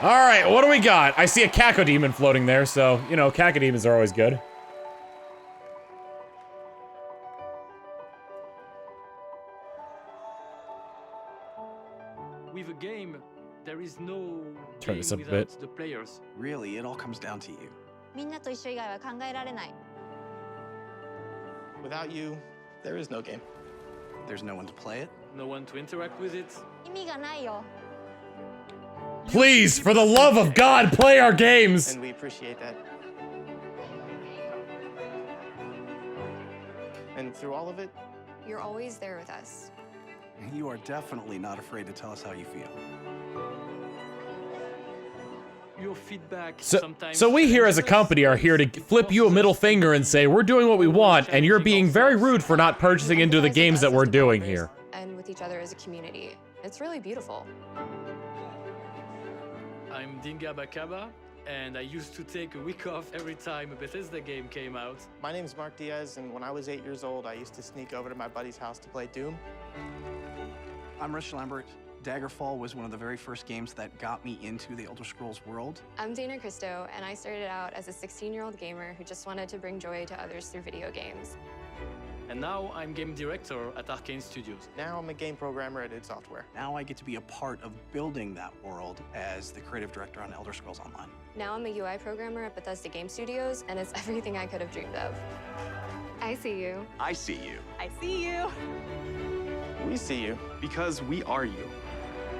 All right, what do we got? I see a cacodemon floating there, so, you know, cacodemons are always good. With a game, there is no Turn this up a game bit. without the players. Really, it all comes down to you. みんなと一緒以外は考えられない。 Without you, there is no game. There's no one to play it. No one to interact with it. 意味がないよ。 Please, for the love of God, play our games! And we appreciate that. And through all of it, You're always there with us. You are definitely not afraid to tell us how you feel. Your feedback So sometimes we here as a company are here to flip you a middle finger and say, we're doing what we want, and you're being very rude for not purchasing into the games that we're doing here. And with each other as a community. It's really beautiful. I'm Dinga Bakaba, and I used to take a week off every time a Bethesda game came out. my name's Mark Diaz, and when I was 8 years old, I used to sneak over to my buddy's house to play Doom. I'm Rich Lambert. Daggerfall was one of the very first games that got me into the Elder Scrolls world. I'm Dana Christo, and I started out as a 16-year-old gamer who just wanted to bring joy to others through video games. And now I'm game director at Arcane Studios. Now I'm a game programmer at id Software. Now I get to be a part of building that world as the creative director on Elder Scrolls Online. Now I'm a UI programmer at Bethesda Game Studios, and it's everything I could have dreamed of. I see you. I see you. I see you. We see you. Because we are you.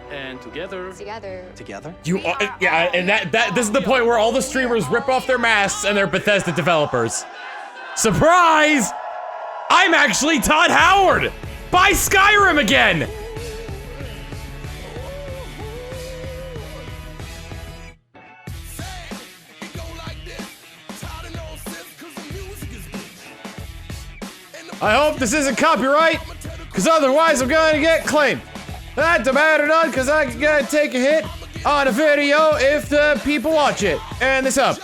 And together, Together? You are, yeah, and this is the point where all the streamers rip off their masks and they're Bethesda developers. Surprise! I'm actually Todd Howard! Buy Skyrim again! I hope this isn't copyright, because otherwise I'm gonna get claimed. That don't matter none, because I gotta take a hit on a video if the people watch it. And they sub.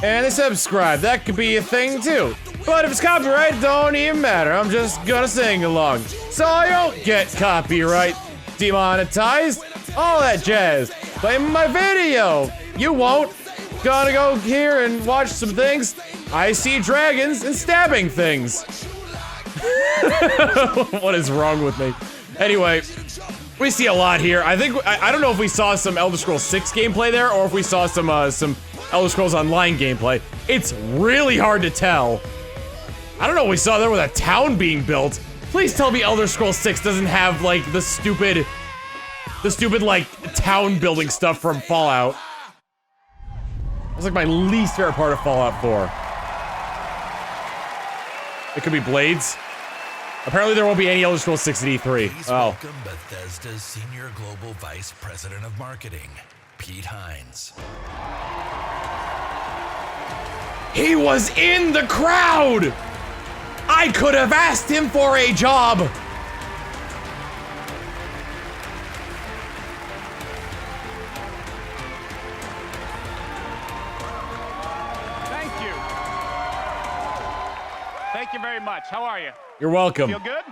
And they subscribe. That could be a thing too. But if it's copyright, it don't even matter. I'm just gonna sing along. So I don't get copyright demonetized. All that jazz. Play my video. You won't. Gonna go here and watch some things. I see dragons and stabbing things. What is wrong with me? Anyway, we see a lot here. I think I don't know if we saw some Elder Scrolls 6 gameplay there, or if we saw some Elder Scrolls Online gameplay. It's really hard to tell. I don't know what we saw there with a town being built. Please tell me Elder Scrolls 6 doesn't have like the stupid like town building stuff from Fallout. That's like my least favorite part of Fallout 4. It could be blades. Apparently there won't be any Elder Scrolls 6 at E3. Please Oh. welcome Bethesda's Senior Global Vice President of Marketing, Pete Hines. He was in the crowd! I could have asked him for a job! Thank you. Thank you very much. How are you? You're welcome. Feel good?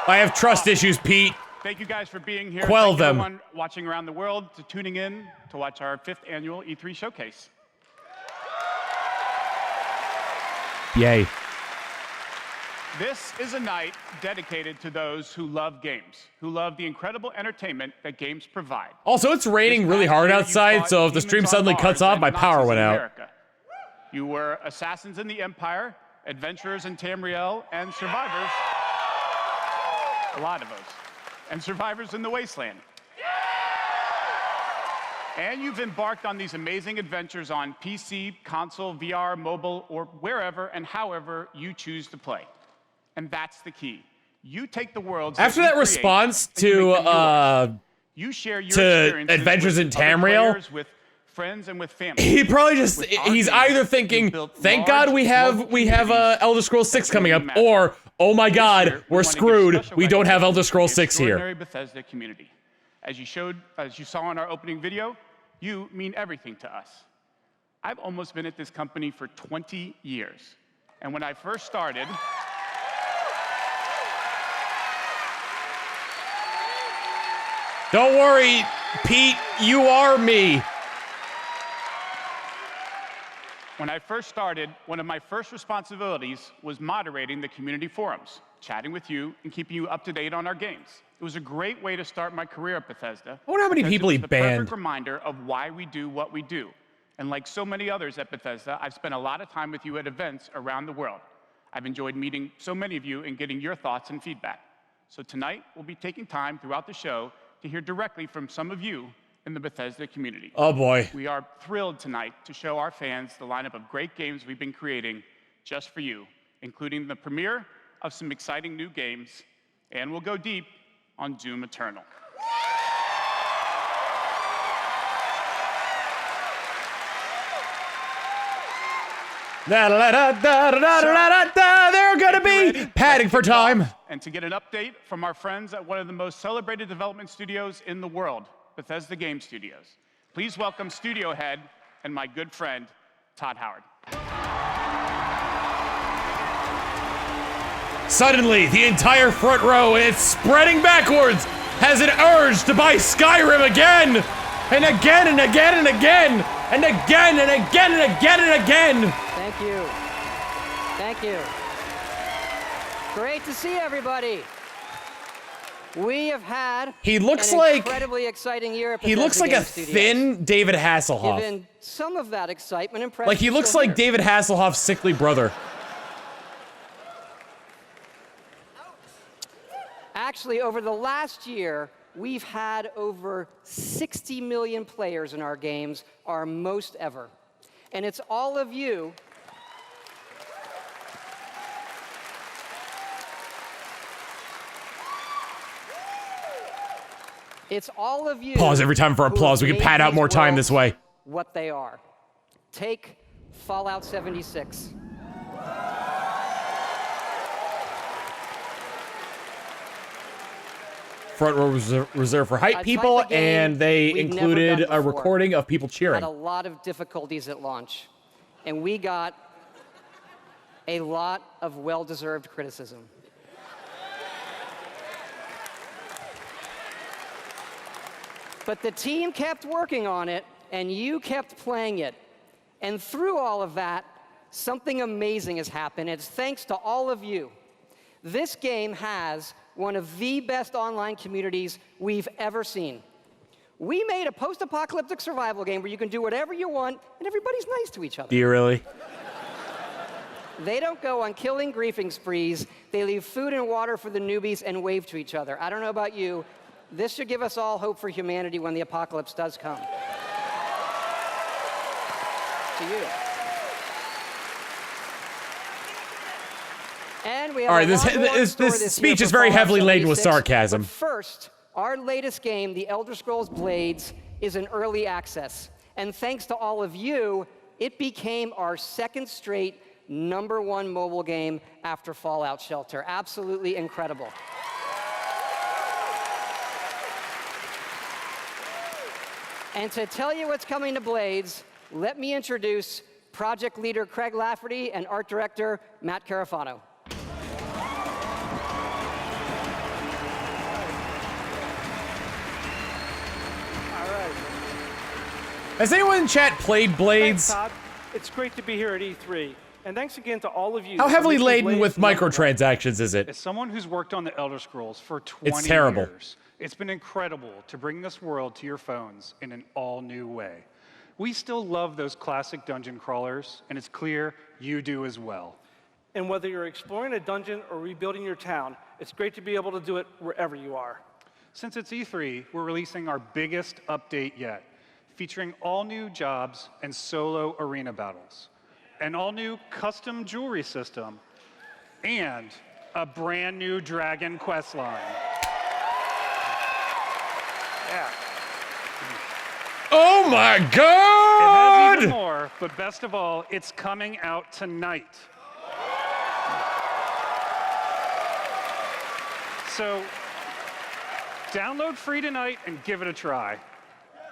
I have trust issues, Pete. Thank you guys for being here. Quell Thank them. everyone watching around the world to tuning in to watch our 5th annual E3 showcase. Yay. This is a night dedicated to those who love games, who love the incredible entertainment that games provide. Also, it's raining really hard outside, so if the stream suddenly cuts off, my power went out. You were assassins in the Empire, adventurers in Tamriel, and survivors. A lot of those. And survivors in the Wasteland. And you've embarked on these amazing adventures on PC, console, VR, mobile, or wherever and however you choose to play. And that's the key. You take the world. After that response to you share your to Adventures in Tamriel, with friends and with family. he probably just he's either thinking, "Thank God we have Elder Scrolls 6 coming up," or "Oh my God, we're screwed. We don't have Elder Scrolls 6 here." Extraordinary Bethesda community. As you saw in our opening video, you mean everything to us. I've almost been at this company for 20 years. And when I first started, Don't worry, Pete, you are me. When I first started, one of my first responsibilities was moderating the community forums, chatting with you, and keeping you up to date on our games. It was a great way to start my career at Bethesda. I wonder how many because people it he was the perfect banned. reminder of why we do what we do. And like so many others at Bethesda, I've spent a lot of time with you at events around the world. I've enjoyed meeting so many of you and getting your thoughts and feedback. So tonight, we'll be taking time throughout the show to hear directly from some of you in the Bethesda community. Oh boy. We are thrilled tonight to show our fans the lineup of great games we've been creating just for you, including the premiere of some exciting new games, and we'll go deep on Doom Eternal. They're gonna be padding for time. And to get an update from our friends at one of the most celebrated development studios in the world, Bethesda Game Studios. Please welcome studio head and my good friend, Todd Howard. Suddenly, the entire front row, and it's spreading backwards, has an urge to buy Skyrim again! And again and again and again! And again and again and again and again! Thank you. Thank you. Great to see everybody. We have had He looks an like incredibly exciting year at he Bethesda looks like Game a Studios. thin David Hasselhoff. Given some of that excitement and Like he looks still like here. David Hasselhoff's sickly brother. Actually, over the last year, we've had over 60 million players in our games, our most ever. And it's all of you. It's all of you. Pause every time for who applause. have We can made pad out these more time worlds this way. What they are. Take Fallout 76. Front row was reserved for hype A people, type of game and they we've never included done a before. recording of people cheering. Had a lot of difficulties at launch, and we got a lot of well-deserved criticism. But the team kept working on it, and you kept playing it. And through all of that, something amazing has happened. It's thanks to all of you. This game has one of the best online communities we've ever seen. We made a post-apocalyptic survival game where you can do whatever you want, and everybody's nice to each other. Do you really? They don't go on killing griefing sprees. They leave food and water for the newbies and wave to each other. I don't know about you. This should give us all hope for humanity when the apocalypse does come. To you. And we have All right, a lot more in store this this speech year is for very Fallout heavily laden with 76. sarcasm. But first, our latest game, The Elder Scrolls Blades, is in early access. And thanks to all of you, it became our second straight #1 mobile game after Fallout Shelter. Absolutely incredible. And to tell you what's coming to Blades, let me introduce project leader Craig Lafferty and art director Matt Carafano. Has anyone in chat played Blades? Thanks, Todd. It's great to be here at E3. And thanks again to all of you. How for heavily making laden Blades with #1. microtransactions is it? As someone who's worked on the Elder Scrolls for 20 It's terrible. years, it's been incredible to bring this world to your phones in an all-new way. We still love those classic dungeon crawlers, and it's clear you do as well. And whether you're exploring a dungeon or rebuilding your town, it's great to be able to do it wherever you are. Since it's E3, we're releasing our biggest update yet, featuring all new jobs and solo arena battles, an all-new custom jewelry system, and a brand new dragon quest line. Yeah. Oh my It has god! even more, but best of all, it's coming out tonight. So, download free tonight and give it a try.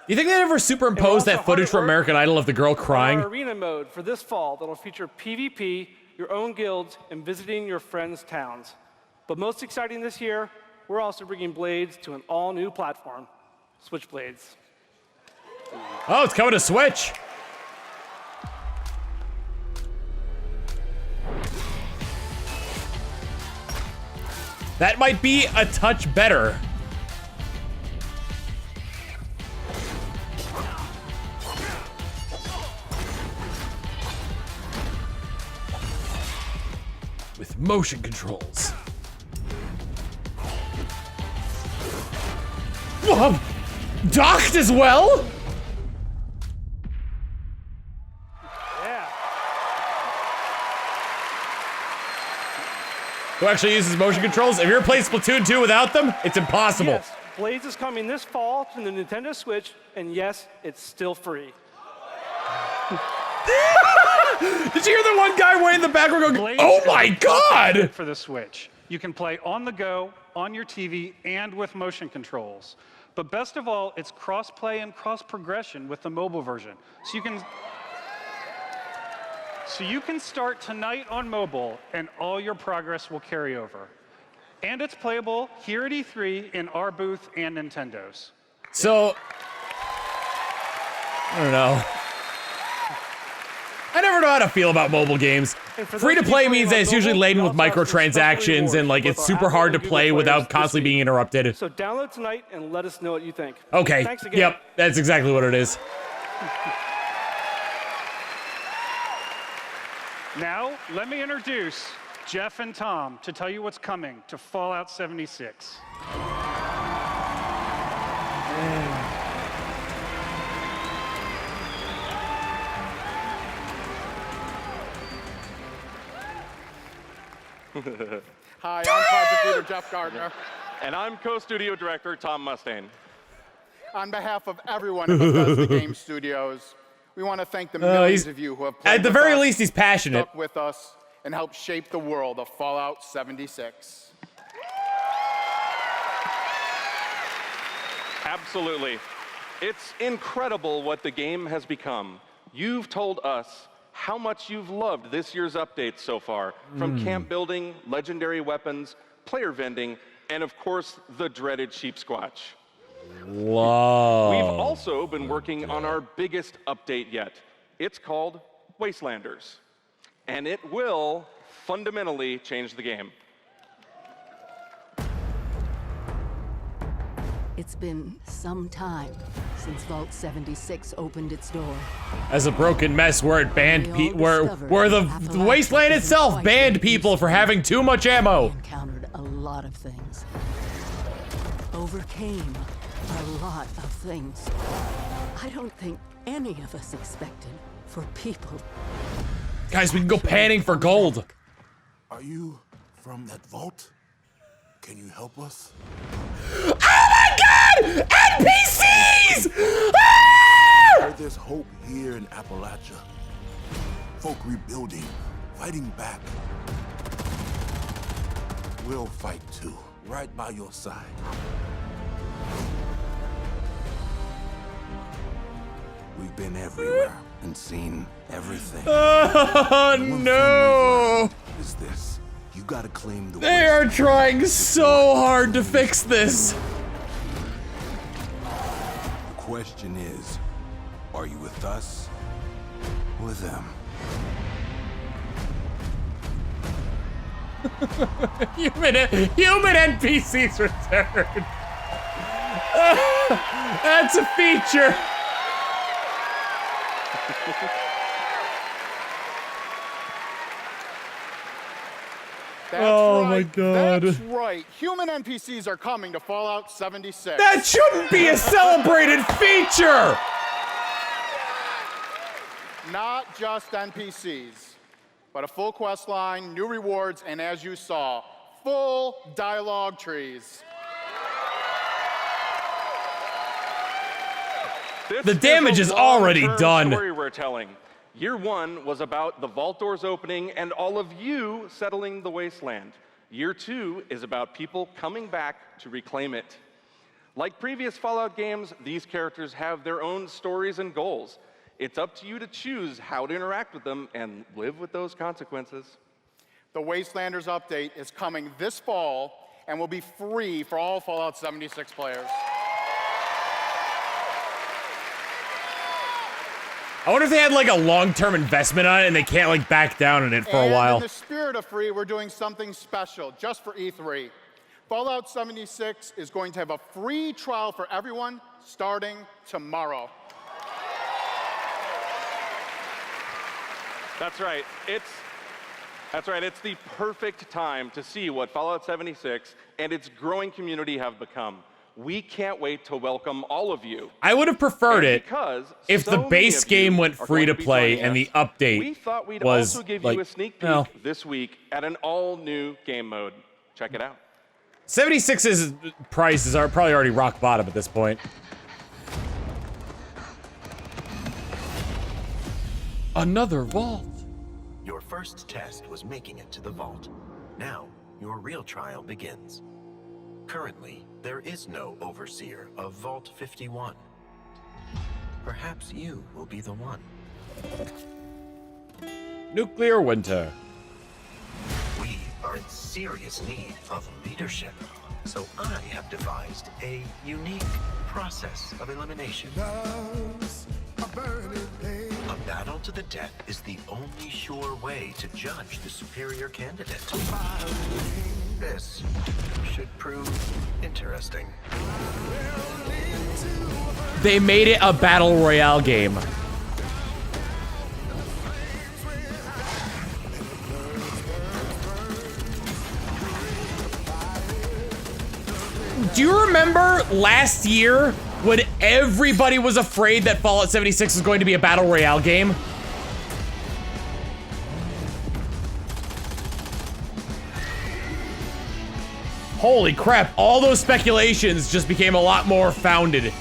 You think they'd ever superimpose that footage from American Idol of the girl crying? Our arena mode for this fall that'll feature PvP, your own guilds, and visiting your friends' towns. But most exciting this year, we're also bringing Blades to an all-new platform. Switchblades. Oh, it's coming to Switch. That might be a touch better. With motion controls. Whoa! Docked as well? Yeah. Who actually uses motion controls? If you're playing Splatoon 2 without them, it's impossible. Yes, Blades is coming this fall to the Nintendo Switch, and yes, it's still free. Did you hear the one guy way in the background going, Blades oh is my the god! perfect for the Switch. You can play on the go, on your TV, and with motion controls. But best of all, it's cross-play and cross-progression with the mobile version. So you can start tonight on mobile, and all your progress will carry over. And it's playable here at E3 in our booth and Nintendo's. So, I don't know. I never know how to feel about mobile games. Free to play means that it's usually laden with microtransactions and like it's super hard to play without constantly being interrupted. So download tonight and let us know what you think. Okay. Thanks again. Yep, that's exactly what it is. Now, let me introduce Jeff and Tom to tell you what's coming to Fallout 76. Hi, I'm project leader Jeff Gardner. And I'm co-studio director Tom Mustaine. On behalf of everyone at Bethesda Game Studios, we want to thank the millions of you who have played at the with very us, least, he's passionate. stuck with us, and helped shape the world of Fallout 76. Absolutely. It's incredible what the game has become. You've told us how much you've loved this year's updates so far, from camp building, legendary weapons, player vending, and of course, the dreaded sheep squatch. Whoa. We've also been working on our biggest update yet. It's called Wastelanders, and it will fundamentally change the game. It's been some time since Vault 76 opened its door. As a broken mess where it banned where the wasteland itself banned people for having too much ammo. We encountered a lot of things. Overcame a lot of things. I don't think any of us expected for people. Guys, we can go panning for gold. Are you from that vault? Can you help us? Oh my god! NPCs! Ah! There's hope here in Appalachia. Folk rebuilding, fighting back. We'll fight too, right by your side. We've been everywhere and seen everything. Oh no! What is this? You gotta claim the They are trying so hard to fix this. The question is, are you with us or with them? Human NPCs return. That's a feature. That's my god. That's right. Human NPCs are coming to Fallout 76. That shouldn't be a celebrated feature. Not just NPCs, but a full quest line, new rewards, and as you saw, full dialogue trees. The damage is already done. Story we're telling. Year one was about the vault doors opening and all of you settling the wasteland. Year two is about people coming back to reclaim it. Like previous Fallout games, these characters have their own stories and goals. It's up to you to choose how to interact with them and live with those consequences. The Wastelanders update is coming this fall and will be free for all Fallout 76 players. I wonder if they had like a long-term investment on it and they can't like back down on it for a while. In the spirit of free, we're doing something special just for E3. Fallout 76 is going to have a free trial for everyone starting tomorrow. That's right. It's the perfect time to see what Fallout 76 and its growing community have become. We can't wait to welcome all of you. I would have preferred it if the base game went are free going to be play joining and the us, update we thought we'd was also give like, you a sneak peek well, this week at an all-new game mode. Check it out. 76's prices are probably already rock bottom at this point. Another vault. Your first test was making it to the vault. Now, your real trial begins. Currently, there is no overseer of Vault 51. Perhaps you will be the one. Nuclear winter. We are in serious need of leadership, so I have devised a unique process of elimination. A battle to the death is the only sure way to judge the superior candidate. This should prove interesting. They made it a battle royale game. Do you remember last year when everybody was afraid that Fallout 76 was going to be a battle royale game? Holy crap, all those speculations just became a lot more founded.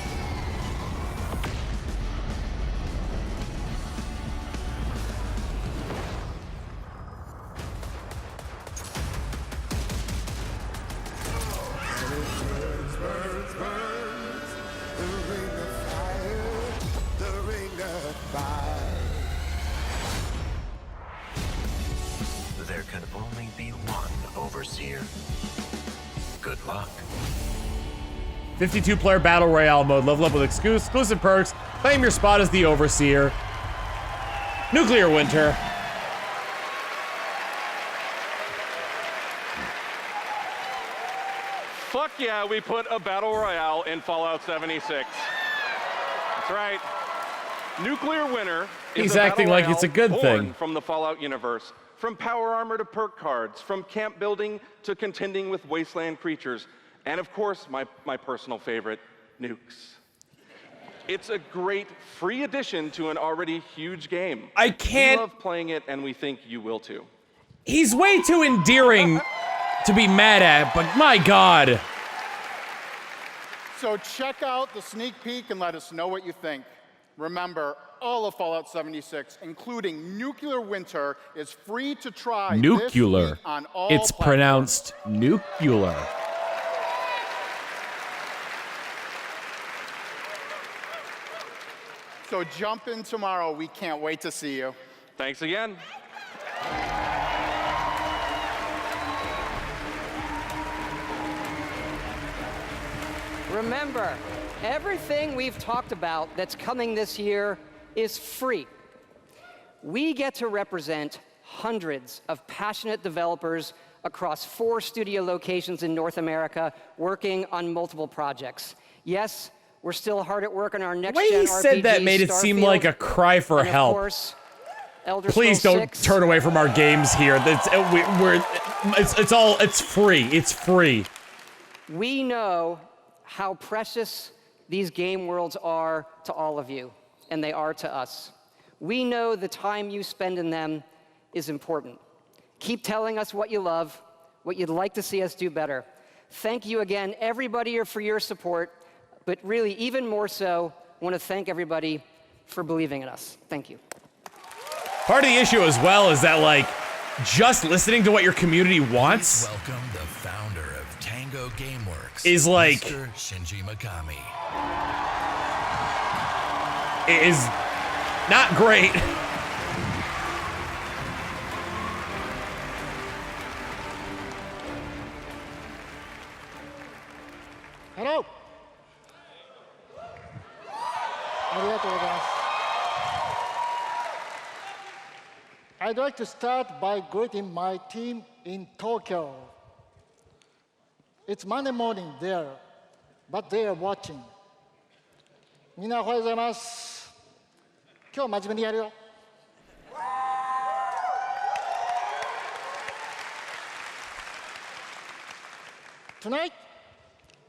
There can only be one overseer. Good luck. 52-player battle royale mode. Level up with exclusive perks. Claim your spot as the overseer. Nuclear winter. Fuck yeah, we put a battle royale in Fallout 76. That's right. Nuclear Winter is He's a acting battle like it's a royale good born thing. from the Fallout universe. From power armor to perk cards, from camp building to contending with wasteland creatures, and of course, my personal favorite, nukes. It's a great free addition to an already huge game. I can't- We love playing it, and we think you will too. He's way too endearing to be mad at, but my God. So check out the sneak peek and let us know what you think. Remember, all of Fallout 76, including Nuclear Winter, is free to try this Nuclear. week on all It's platforms. pronounced nuclear. So jump in tomorrow. We can't wait to see you. Thanks again. Remember, everything we've talked about that's coming this year is free. We get to represent hundreds of passionate developers across 4 studio locations in North America working on multiple projects. Yes, we're still hard at work on our next The way gen he said RPG, that made it seem Starfield, like a cry for and of help. course, Elder Please Scrolls don't 6. turn away from our games here. It's free. It's free. We know how precious these game worlds are to all of you, and they are to us. We know the time you spend in them is important. Keep telling us what you love, what you'd like to see us do better. Thank you again, everybody, for your support, but really, even more so, I want to thank everybody for believing in us. Thank you. Part of the issue as well is that, like, just listening to what your community wants Welcome the founder of Tango Gameworks, is like Mr. Shinji Mikami. it is not great. Hello. ありがとうございます。I'd like to start by greeting my team in Tokyo. It's Monday morning there, but they are watching. みんなおはようございます。今日真面目にやるよ。Tonight,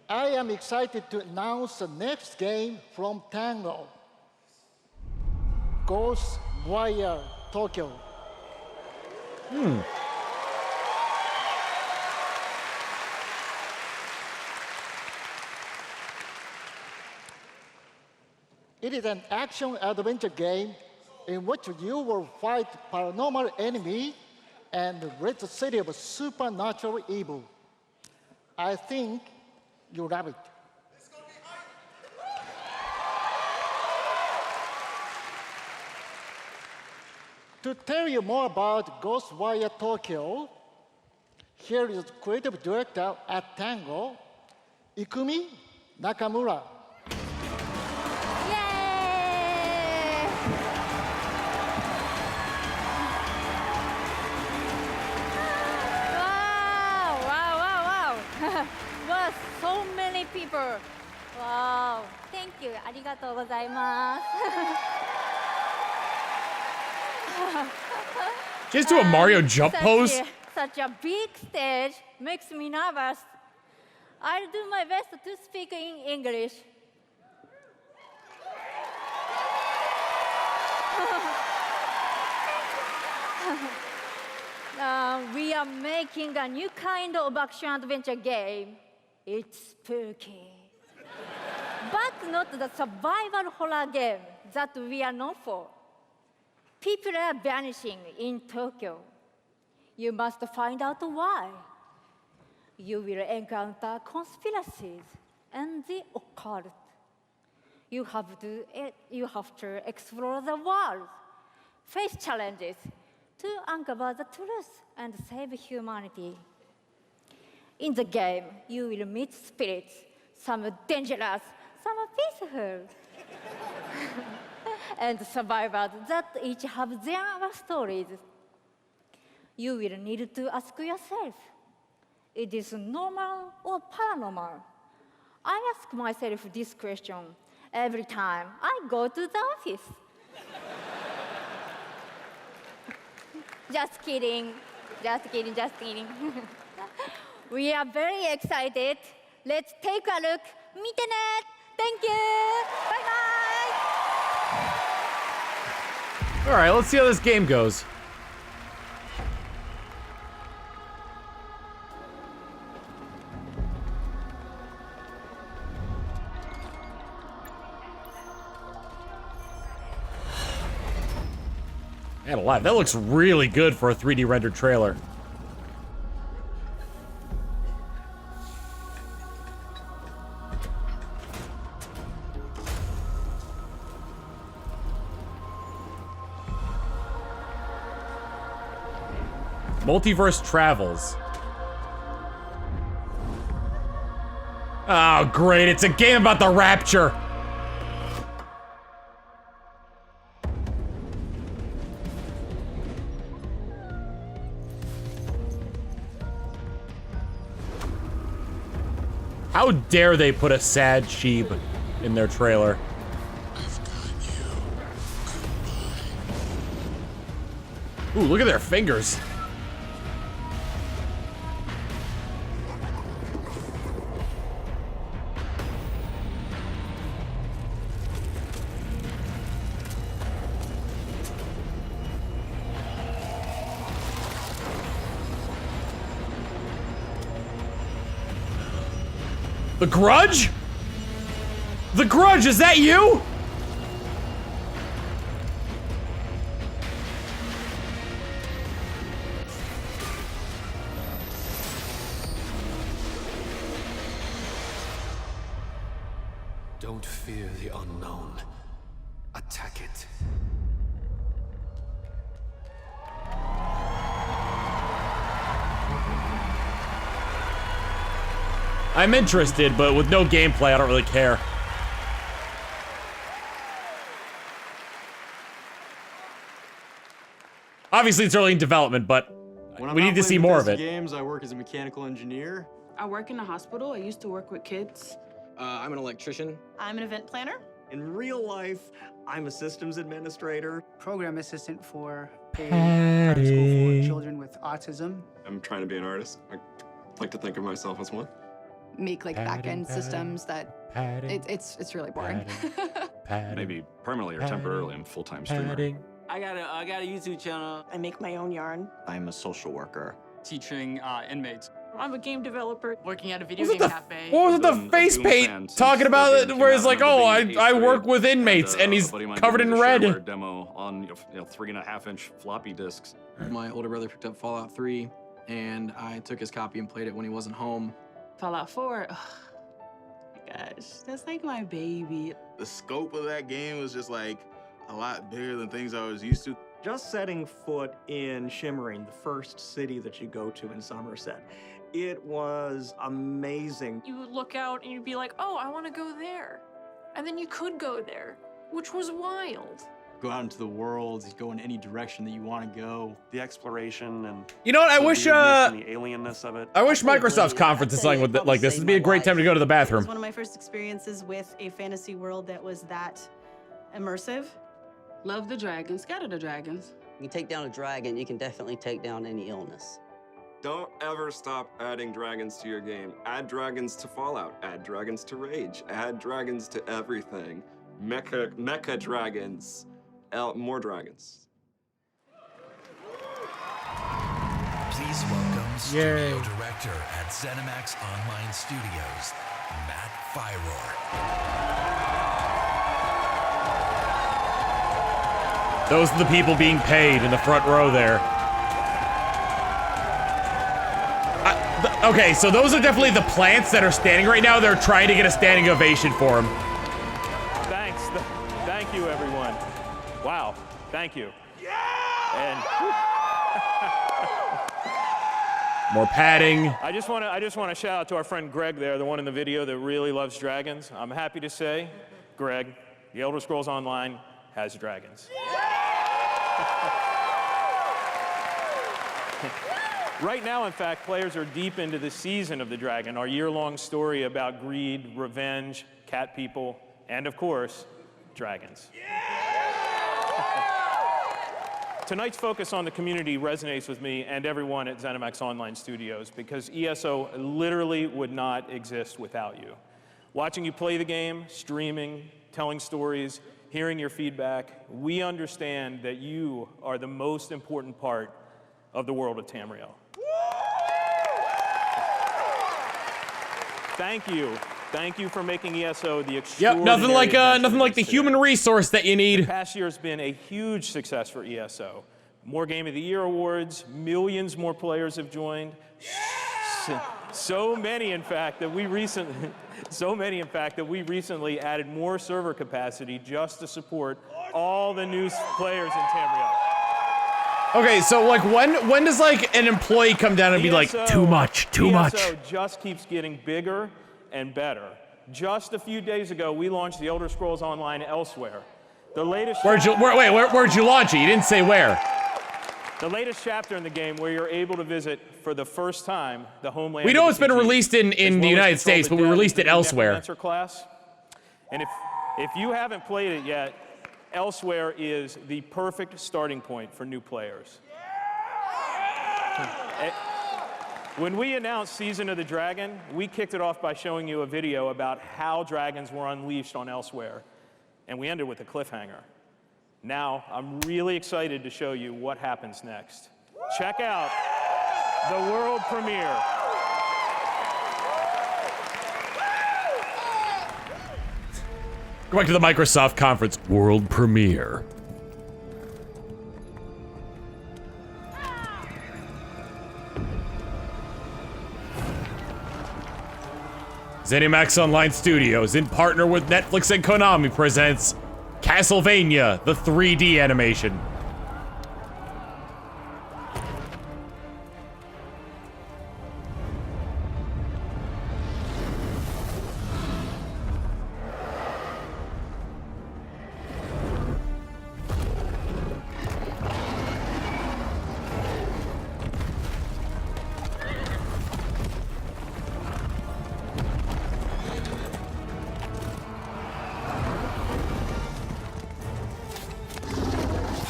I am excited to announce the next game from Tango, GhostWire Tokyo. It is an action-adventure game in which you will fight paranormal enemy and rid the city of supernatural evil. I think you love it. To tell you more about GhostWire Tokyo, here is creative director at Tango, Ikumi Nakamura. Wow, so many people. Wow, thank you. ありがとうございます。Just do a Mario jump pose. Such a big stage makes me nervous. I'll do my best to speak in English. We are making a new kind of action-adventure game. It's spooky. But not the survival horror game that we are known for. People are vanishing in Tokyo. You must find out why. You will encounter conspiracies and the occult. You have to explore the world, face challenges, to uncover the truth and save humanity. In the game, you will meet spirits, some dangerous, some peaceful, and survivors that each have their stories. You will need to ask yourself, is this normal or paranormal? I ask myself this question every time I go to the office. Just kidding. We are very excited. Let's take a look. 見てね. Thank you. Bye bye. All right, let's see how this game goes. Man alive, that looks really good for a 3D rendered trailer. Multiverse Travels. Oh, great, it's a game about the Rapture. How dare they put a sad sheep in their trailer? Ooh, look at their fingers. The Grudge? The Grudge, is that you? Don't fear the unknown. Attack it. I'm interested, but with no gameplay, I don't really care. Obviously, it's early in development, but we need to see more of it. Games, I work as a mechanical engineer. I work in a hospital. I used to work with kids. I'm an electrician. I'm an event planner. In real life, I'm a systems administrator. Program assistant for a private school for children with autism. I'm trying to be an artist. I like to think of myself as one. Make like back-end systems that it's really boring. Maybe permanently or temporarily I'm full-time streamer. I got a YouTube channel. I make my own yarn. I'm a social worker. Teaching inmates. I'm a game developer working at a video What game was cafe. What was the face paint talking about it? Where it's like, oh, I work with inmates, and he's covered in red. Demo on 3.5-inch floppy disks. My older brother picked up Fallout 3, and I took his copy and played it when he wasn't home. Fallout 4. Oh my gosh, that's like my baby. The scope of that game was just like a lot bigger than things I was used to. Just setting foot in Shimmering, the first city that you go to in Somerset, it was amazing. You would look out and you'd be like, oh, I want to go there. And then you could go there, which was wild. Go out into the world, go in any direction that you want to go. The exploration and You know what? I wish the alienness of it. I wish Microsoft's conference is something with like this. It'd be a great time to go to the It bathroom. was one of my first experiences with a fantasy world that was that immersive. Love the dragons, scatter the dragons. You take down a dragon, you can definitely take down any illness. Don't ever stop adding dragons to your game. Add dragons to Fallout. Add dragons to Rage. Add dragons to everything. Mecha dragons. More dragons. Please welcome Studio Director at ZeniMax Online Studios, Matt Fyror. Those are the people being paid in the front row there. Okay, so those are definitely the plants that are standing right now. They're trying to get a standing ovation for him. Thanks. Thank you, everyone. Wow. Thank you. And more padding. I just want to shout out to our friend Greg there, the one in the video that really loves dragons. I'm happy to say, Greg, The Elder Scrolls Online has dragons. Right now, in fact, players are deep into the season of the dragon, our year-long story about greed, revenge, cat people, and of course, dragons. Tonight's focus on the community resonates with me and everyone at ZeniMax Online Studios because ESO literally would not exist without you. Watching you play the game, streaming, telling stories, hearing your feedback, we understand that you are the most important part of the world of Tamriel. Thank you. Thank you for making ESO the extraordinary nothing like the human resource that you need. The past year has been a huge success for ESO. More Game of the Year awards, millions more players have joined. So many, in fact, that we recently added more server capacity just to support all the new players in Tamriel. Okay, so like when does like an employee come down and be like, too much? ESO just keeps getting bigger and better. Just a few days ago, we launched The Elder Scrolls Online elsewhere. The latest. Where'd you launch it? You didn't say where. The latest chapter in the game where you're able to visit for the first time the homeland. We know it's been released in the United States, but we released it elsewhere. Class. And if you haven't played it yet, Elsewhere is the perfect starting point for new players. When we announced Season of the Dragon, we kicked it off by showing you a video about how dragons were unleashed on Elsewhere, and we ended with a cliffhanger. Now, I'm really excited to show you what happens next. Check out the world premiere. Go back to the Microsoft conference. World premiere. ZeniMax Online Studios, in partner with Netflix and Konami, presents Castlevania, the 3D animation.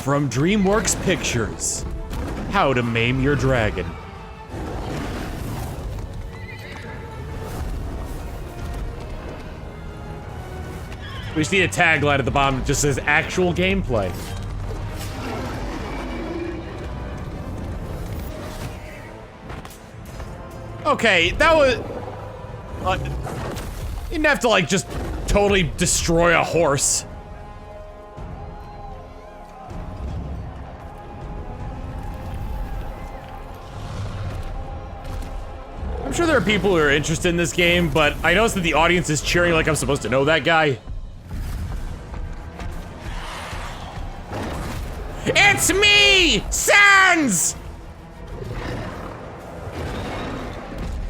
From DreamWorks Pictures, How to Maim Your Dragon. We just need a tagline at the bottom that just says actual gameplay. Okay, that was... you didn't have to, like, just totally destroy a horse. I'm sure there are people who are interested in this game, but I noticed that the audience is cheering like I'm supposed to know that guy. It's me, Sans!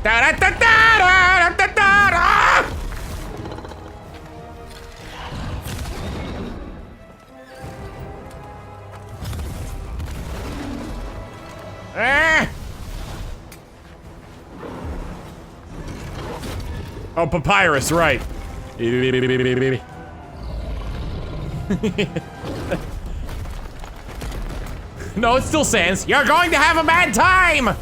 Da da da da da da da da! Oh, Papyrus, right. No, it's still Sans. You're going to have a bad time!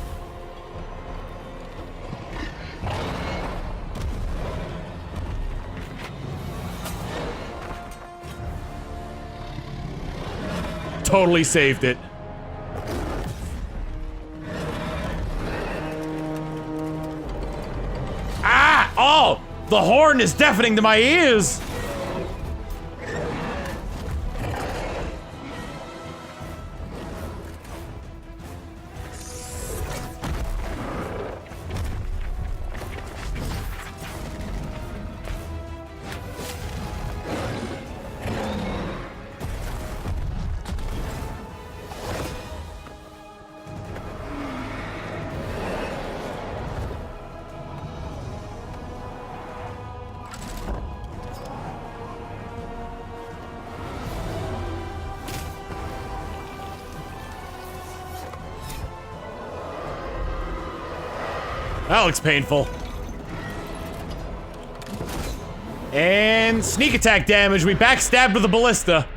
Totally saved it. Ah! Oh! The horn is deafening to my ears! That looks painful. And sneak attack damage. We backstabbed with a ballista.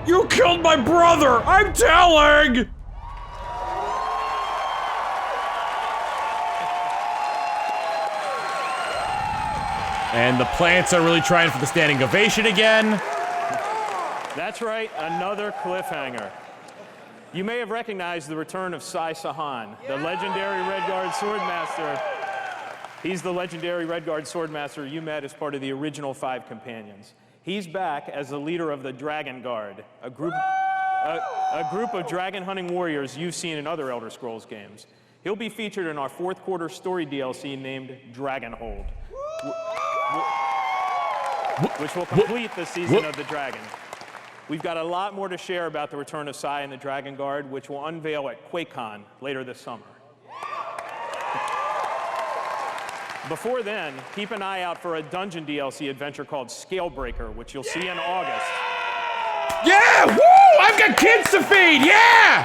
You killed my brother! I'm telling! And the plants are really trying for the standing ovation again. That's right, another cliffhanger. You may have recognized the return of Sai Sahan, the legendary Redguard Swordmaster. He's the legendary Redguard Swordmaster you met as part of the original 5 companions. He's back as the leader of the Dragon Guard, a group of dragon hunting warriors you've seen in other Elder Scrolls games. He'll be featured in our 4th quarter story DLC named Dragonhold, which will complete the season of the Dragon. We've got a lot more to share about the return of Sai and the Dragon Guard, which will unveil at QuakeCon later this summer. Before then, keep an eye out for a dungeon DLC adventure called Scalebreaker, which you'll see in August. Yeah! Woo! I've got kids to feed! Yeah!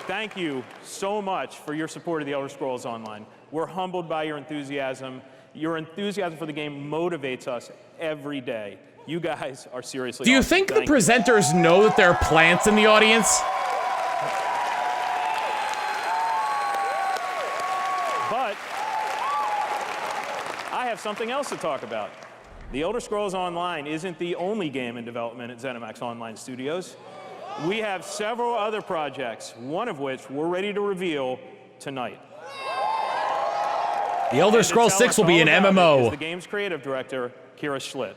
Thank you so much for your support of the Elder Scrolls Online. We're humbled by your enthusiasm. Your enthusiasm for the game motivates us every day. You guys are seriously Do you awesome. think the Thank you. presenters know that there are plants in the audience? But I have something else to talk about. The Elder Scrolls Online isn't the only game in development at ZeniMax Online Studios. We have several other projects, one of which we're ready to reveal tonight. The Elder Scrolls 6 will be an MMO. Is the game's creative director, Kira Schlitt.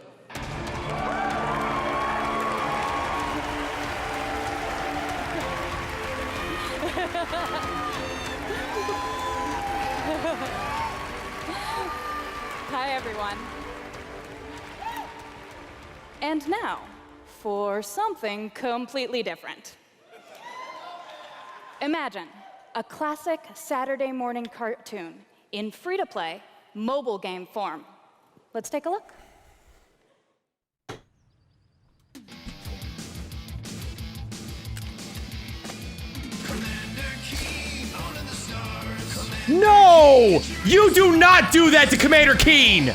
everyone. And now, for something completely different. Imagine a classic Saturday morning cartoon in free-to-play mobile game form. Let's take a look. No! You do not do that to Commander Keen!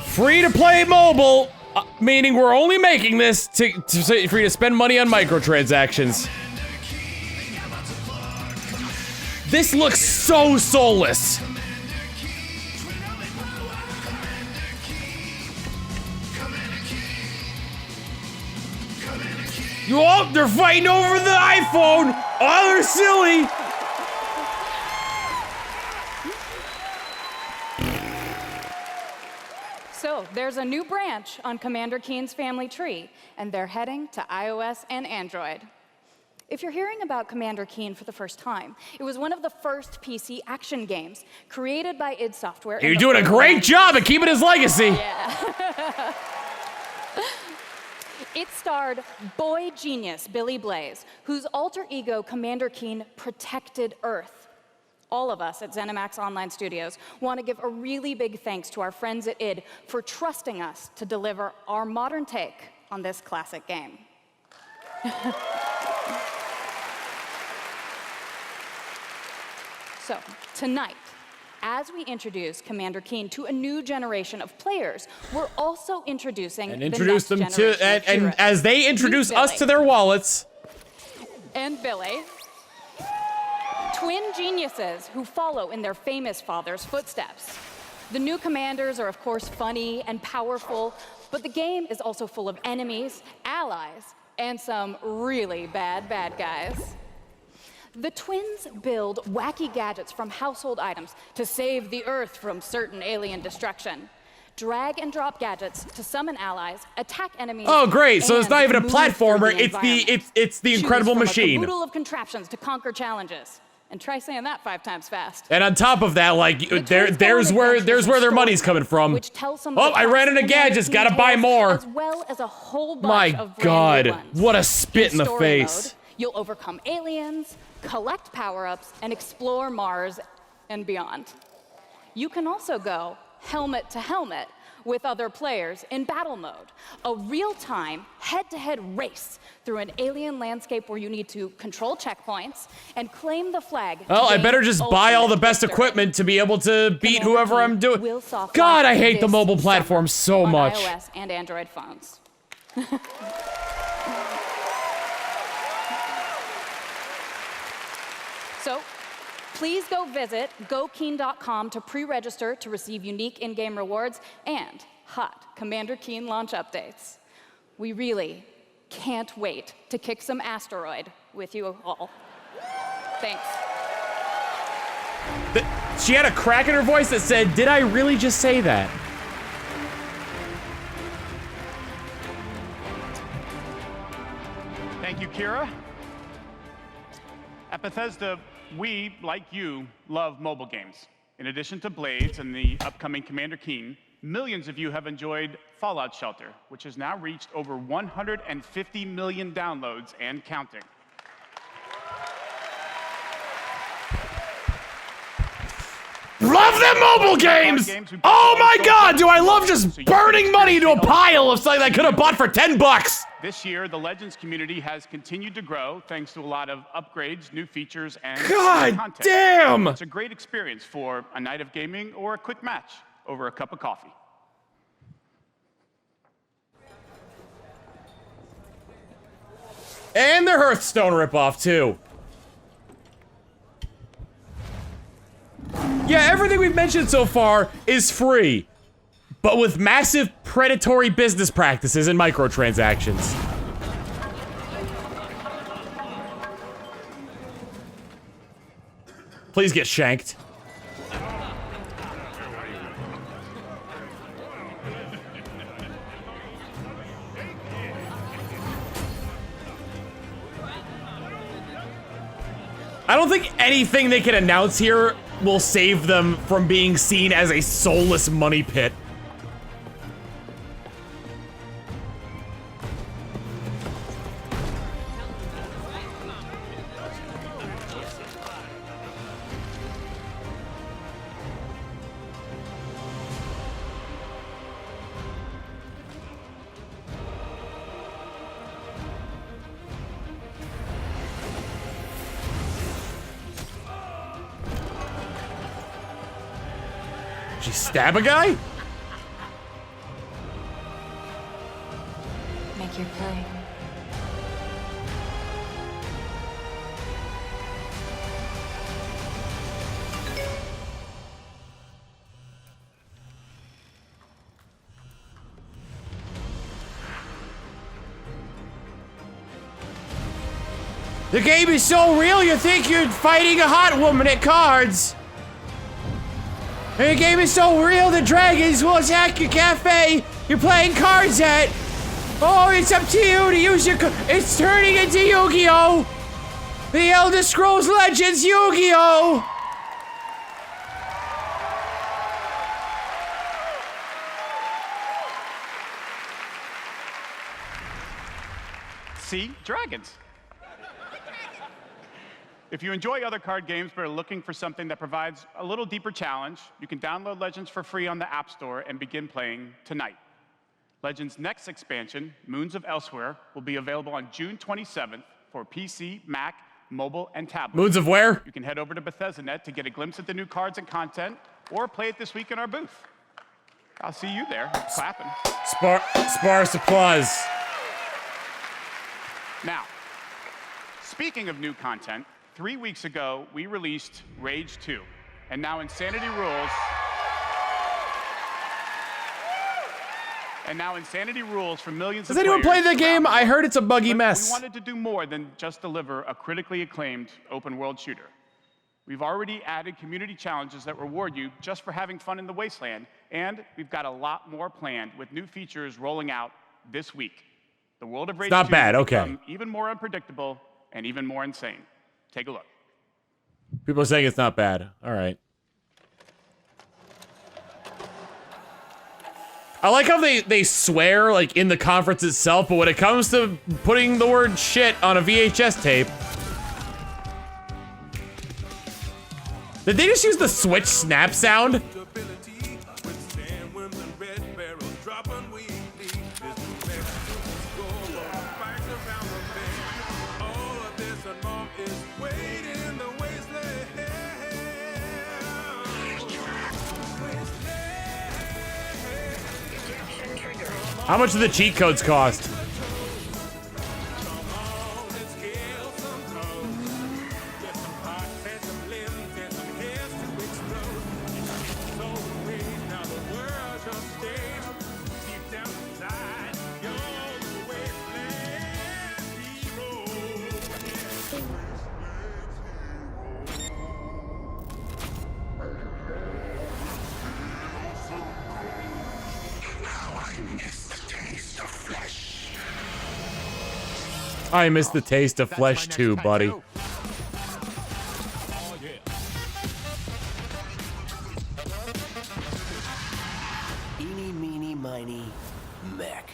Free-to-play mobile, meaning we're only making this for you to spend money on microtransactions. This looks so soulless. Oh, they're fighting over the iPhone. Oh, they're silly. So, there's a new branch on Commander Keen's family tree, and they're heading to iOS and Android. If you're hearing about Commander Keen for the first time, it was one of the first PC action games created by id Software. You're doing a great job at keeping his legacy. Yeah. It starred boy genius Billy Blaze, whose alter ego Commander Keen protected Earth. All of us at ZeniMax Online Studios want to give a really big thanks to our friends at id for trusting us to deliver our modern take on this classic game. So, tonight, as we introduce Commander Keen to a new generation of players, we're also introducing and introduce them to, and as they introduce us to their wallets. And Billy. Twin geniuses who follow in their famous father's footsteps. The new commanders are, of course, funny and powerful, but the game is also full of enemies, allies, and some really bad guys. The twins build wacky gadgets from household items to save the Earth from certain alien destruction. Drag and drop gadgets to summon allies, attack enemies. Oh, great! So it's not even a platformer; it's the incredible machine. Choose from a caboodle of contraptions to conquer challenges. And try saying that 5 times fast. And on top of that, like there's where their money's coming from. Oh, I ran into gadgets. Gotta buy more. As well as a whole bunch of God, brand new ones. what a spit in the story face! Mode, you'll overcome aliens, collect power-ups, and explore Mars and beyond. You can also go helmet to helmet with other players in battle mode, a real-time, head-to-head race through an alien landscape where you need to control checkpoints and claim the flag. Well, I better just buy all the best equipment to be able to beat whoever I'm doing. God, I hate the mobile platform so much. On iOS and Android phones. So, please go visit gokeen.com to pre-register to receive unique in-game rewards and hot Commander Keen launch updates. We really can't wait to kick some asteroid with you all. Thanks. She had a crack in her voice that said, "Did I really just say that?" Thank you, Kira. At Bethesda, we, like you, love mobile games. In addition to Blades and the upcoming Commander Keen, millions of you have enjoyed Fallout Shelter, which has now reached over 150 million downloads and counting. Love them mobile games! Oh my God, do I love just burning money into a pile of something that I could have bought for $10. This year, the Legends community has continued to grow thanks to a lot of upgrades, new features, and God content. damn! It's a great experience for a night of gaming or a quick match over a cup of coffee. And their Hearthstone ripoff too. Yeah, everything we've mentioned so far is free, but with massive predatory business practices and microtransactions. Please get shanked. don't think anything they can announce here will save them from being seen as a soulless money pit. She stab a guy? Make your play. The game is so real you think you're fighting a hot woman at cards. And the game is so real the dragons will attack your cafe you're playing cards at. Oh, it's up to you to use your it's turning into Yu-Gi-Oh! The Elder Scrolls Legends Yu-Gi-Oh! See? Dragons. If you enjoy other card games but are looking for something that provides a little deeper challenge, you can download Legends for free on the App Store and begin playing tonight. Legends' next expansion, Moons of Elsewhere, will be available on June 27th for PC, Mac, mobile, and tablet. Moons of where? You can head over to Bethesda to get a glimpse at the new cards and content, or play it this week in our booth. I'll see you there, clapping. Sparse applause. Now, speaking of new content, 3 weeks ago, we released Rage 2, and now Insanity Rules. For millions of Has anyone played players the game? I heard it's a buggy mess. We wanted to do more than just deliver a critically acclaimed open world shooter. We've already added community challenges that reward you just for having fun in the wasteland, and we've got a lot more planned with new features rolling out this week. The world of Rage 2 not bad, will okay. become even more unpredictable and even more insane. Take a look. People are saying it's not bad. All right. I like how they swear, like, in the conference itself, but when it comes to putting the word shit on a VHS tape... Did they just use the Switch snap sound? How much do the cheat codes cost? I miss the taste of flesh too, buddy. Eeny, meeny, miny, mech.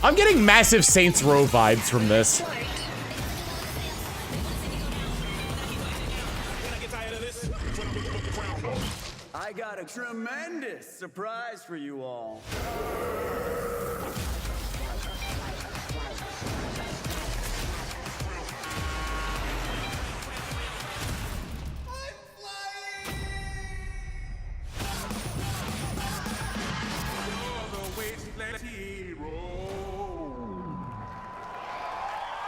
I'm getting massive Saints Row vibes from this. I got a tremendous surprise for you all.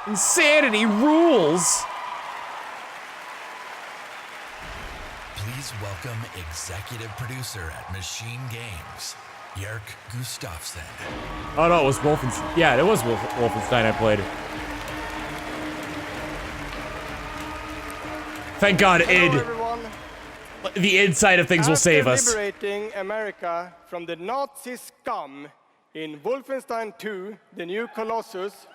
Insanity rules. Please welcome executive producer at Machine Games, Jörg Gustafsson. Oh no, it was Wolfenstein. Yeah, it was Wolfenstein I played. Thank God, id. Everyone. The id side of things will save us. After liberating America from the Nazi scum in Wolfenstein 2, The New Colossus,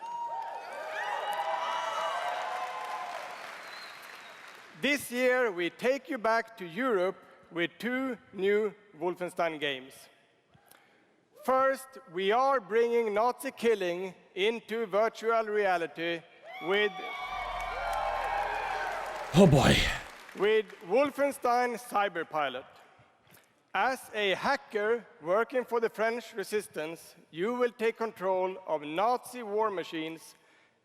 This year, we take you back to Europe with 2 new Wolfenstein games. First, we are bringing Nazi killing into virtual reality with... Oh boy. With Wolfenstein Cyberpilot. As a hacker working for the French resistance, you will take control of Nazi war machines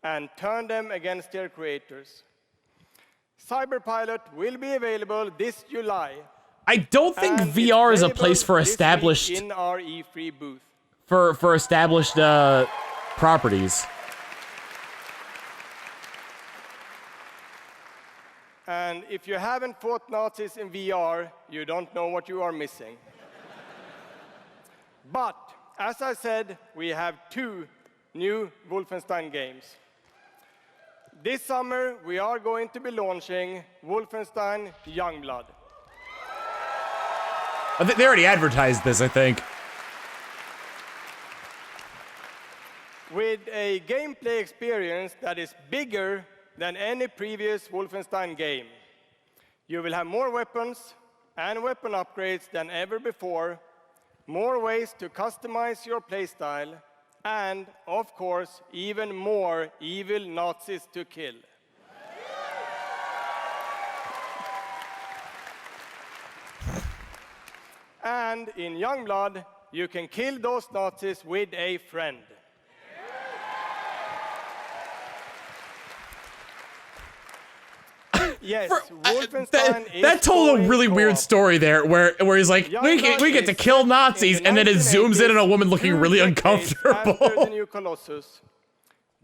and turn them against their creators. Cyberpilot will be available this July. I don't think VR is a place for established in our E3 booth. for established properties. And if you haven't fought Nazis in VR, you don't know what you are missing. But, as I said, we have 2 new Wolfenstein games. This summer, we are going to be launching Wolfenstein Youngblood. They already advertised this, I think. With a gameplay experience that is bigger than any previous Wolfenstein game. You will have more weapons and weapon upgrades than ever before, more ways to customize your playstyle, and, of course, even more evil Nazis to kill. And in Youngblood, you can kill those Nazis with a friend. Yes, Wolfenstein that told a really weird story there, where he's like, we get to kill Nazis, and then it zooms in on a woman looking really uncomfortable. After the new Colossus,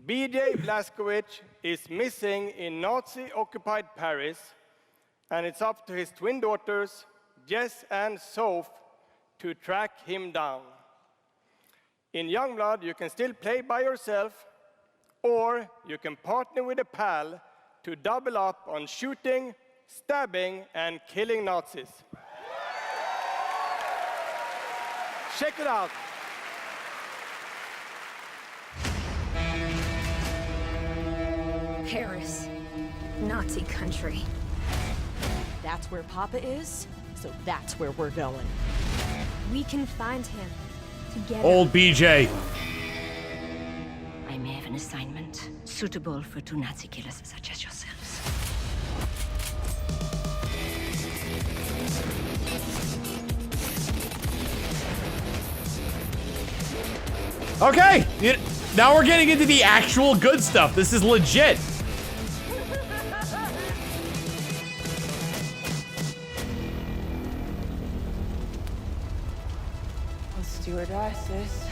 BJ Blazkowicz is missing in Nazi-occupied Paris, and it's up to his twin daughters, Jess and Soph, to track him down. In Youngblood, you can still play by yourself, or you can partner with a pal to double up on shooting, stabbing, and killing Nazis. Check it out. Paris, Nazi country. That's where Papa is, so that's where we're going. We can find him together. Old BJ. I may have an assignment suitable for 2 Nazi killers such as yourselves. Okay, now we're getting into the actual good stuff. This is legit. Let's do it, sis.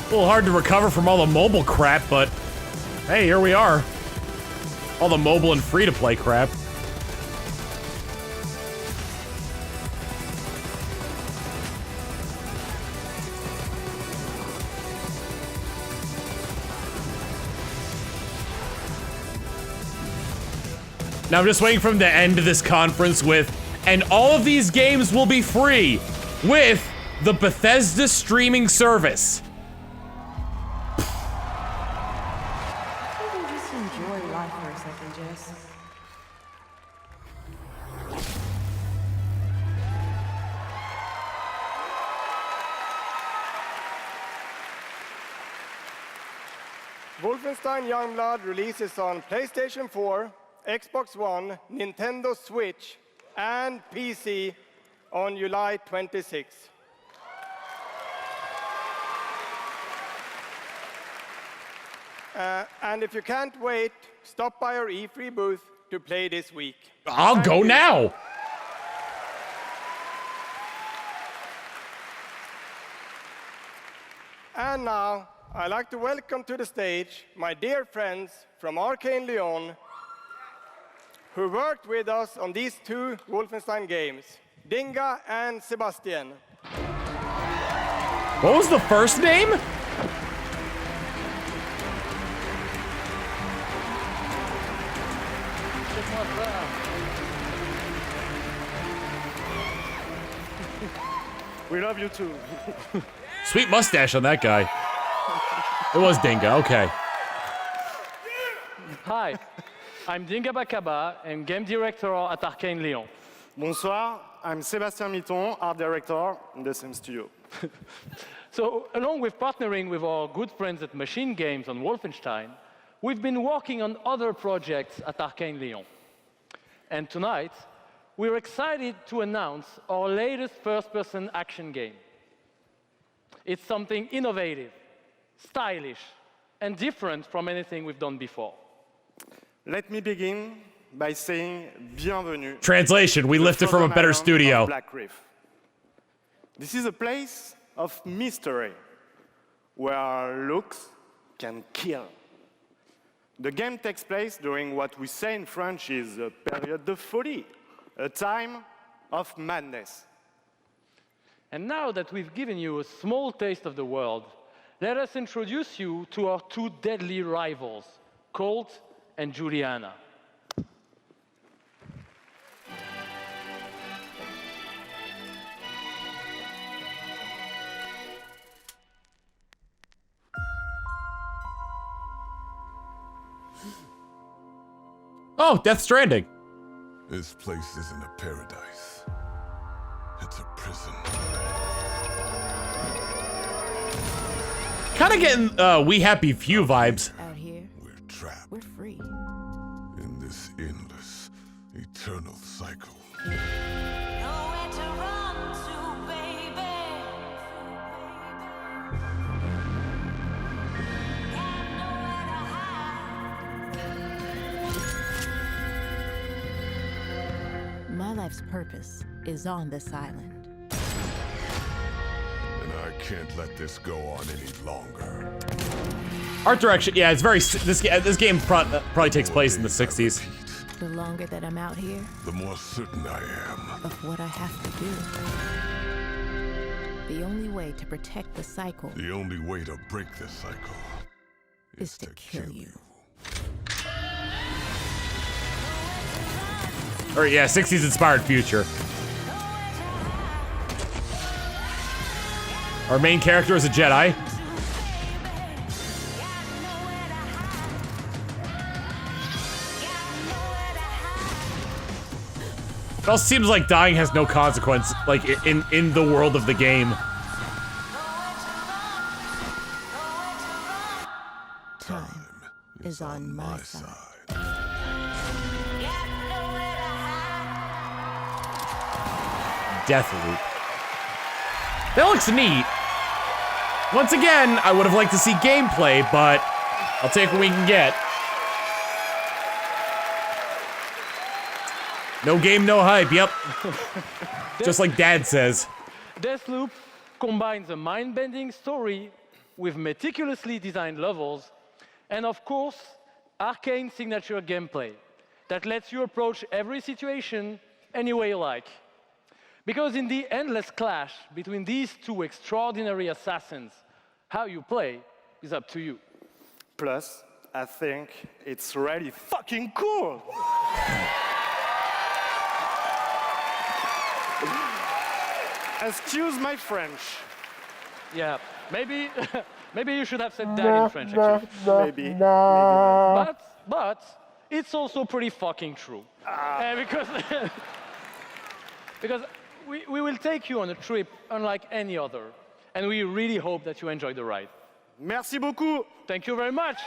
A little hard to recover from all the mobile crap, but hey, here we are. All the mobile and free-to-play crap. Now I'm just waiting for him to end this conference with, and all of these games will be free with the Bethesda streaming service. Just enjoy life for a second, Jess. Wolfenstein Youngblood releases on PlayStation 4, Xbox One, Nintendo Switch, and PC on July 26th. And if you can't wait, stop by our E3 booth to play this week. I'll go now. And now, I'd like to welcome to the stage my dear friends from Arcane Lyon, who worked with us on these 2 Wolfenstein games, Dinga and Sebastian. What was the first name? We love you too. Sweet mustache on that guy. It was Dinga, okay. Hi, I'm Dinga Bakaba and game director at Arcane Lyon. Bonsoir, I'm Sébastien Mitton, art director in the same studio. So, along with partnering with our good friends at Machine Games on Wolfenstein, we've been working on other projects at Arcane Lyon. And tonight, we're excited to announce our latest first-person action game. It's something innovative, stylish, and different from anything we've done before. Let me begin by saying bienvenue. Translation, we lifted from a better studio. Black Reef. This is a place of mystery, where looks can kill. The game takes place during what we say in French is a période de folie, a time of madness. And now that we've given you a small taste of the world, let us introduce you to our two deadly rivals, Colt and Juliana. Oh, Death Stranding. This place isn't a paradise. It's a prison. Kind of getting We Happy Few vibes. Out here, we're trapped. We're free. In this endless, eternal cycle. Nowhere to run to, baby. My life's purpose is on this island. And I can't let this go on any longer. Art direction, yeah, it's very. This game probably takes place in the 60s. The longer that I'm out here, the more certain I am of what I have to do. The only way to protect the cycle. The only way to break the cycle is to kill you. Or yeah, 60s inspired future. Our main character is a Jedi. It also seems like dying has no consequence, like in the world of the game. Time is on my side. Deathloop. That looks neat. Once again, I would have liked to see gameplay, but I'll take what we can get. No game, no hype, yep. Just like Dad says. Deathloop combines a mind-bending story with meticulously designed levels, and of course, Arcane signature gameplay that lets you approach every situation any way you like. Because in the endless clash between these two extraordinary assassins, how you play is up to you. Plus, I think it's really fucking cool. Excuse my French. Yeah, maybe you should have said that in French, actually. Maybe not. But it's also pretty fucking true. Because we will take you on a trip unlike any other, and we really hope that you enjoy the ride. Merci beaucoup. Thank you very much.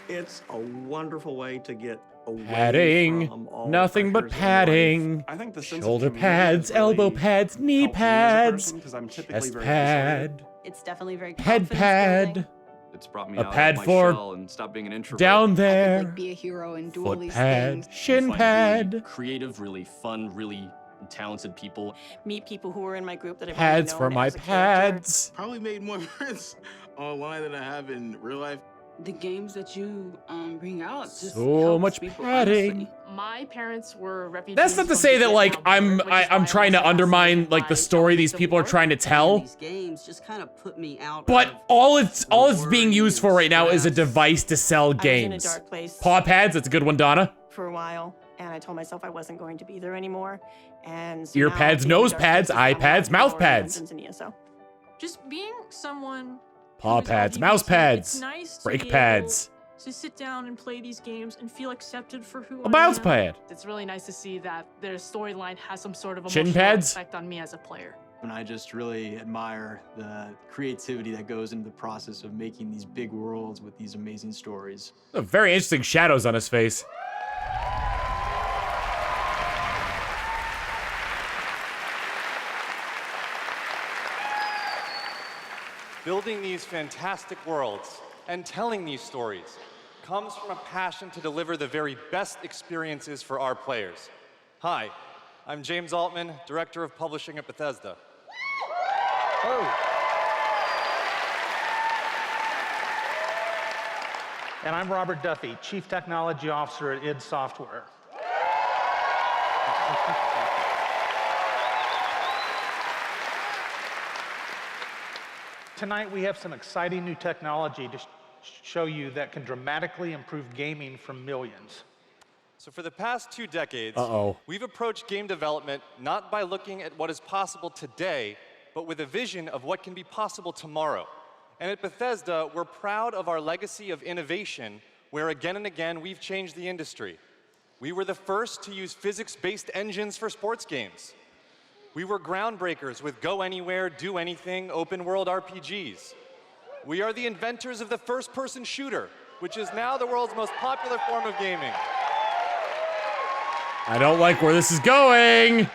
It's a wonderful way to get away Padding, from all nothing but padding. I think the sense Shoulder of community pads, has really elbow pads, knee helped me as a pads, person, 'cause I'm typically chest very pad, It's definitely very head pad, It's brought me a out pad of my for shell and stopped being an introvert. down there, Like, be a hero and do all foot these pad, things. shin Find pad, really creative, really fun, really talented people. Meet people who are in my group that I've pads already for known my as a character. pads. Probably made more friends online than I have in real life. the games that you bring out just So helps much people, padding. honestly. My parents were refugees. That's not to from say the that like Vietnam War, which is I'm why trying to also undermine fascinated like the by story these elements of people are war. trying to tell. These games just kind of put me out. But all it's being used for right now is a device to sell games. I was in a dark place Paw pads, that's a good one, Donna. for a while, and I told myself I wasn't going to be there anymore. And so Ear now pads, being in a nose dark pads, place is iPads, how mouth I pads. Dungeons and ESO. Just being someone Paw who's pads, LGBT, mouse it's pads, nice to brake be pads. able to sit down and play these games and feel accepted for who A I mouse am. pad. It's really nice to see that their storyline has some sort of Chin emotional pads? effect on me as a player. And I just really admire the creativity that goes into the process of making these big worlds with these amazing stories. Very interesting shadows on his face. Building these fantastic worlds and telling these stories comes from a passion to deliver the very best experiences for our players. Hi, I'm James Altman, Director of Publishing at Bethesda. And I'm Robert Duffy, Chief Technology Officer at id Software. Tonight we have some exciting new technology to show you that can dramatically improve gaming for millions. So for the past 2 decades, Uh-oh. we've approached game development not by looking at what is possible today, but with a vision of what can be possible tomorrow. And at Bethesda, we're proud of our legacy of innovation, where again and again we've changed the industry. We were the first to use physics-based engines for sports games. We were groundbreakers with go anywhere, do anything, open world RPGs. We are the inventors of the first-person shooter, which is now the world's most popular form of gaming. I don't like where this is going.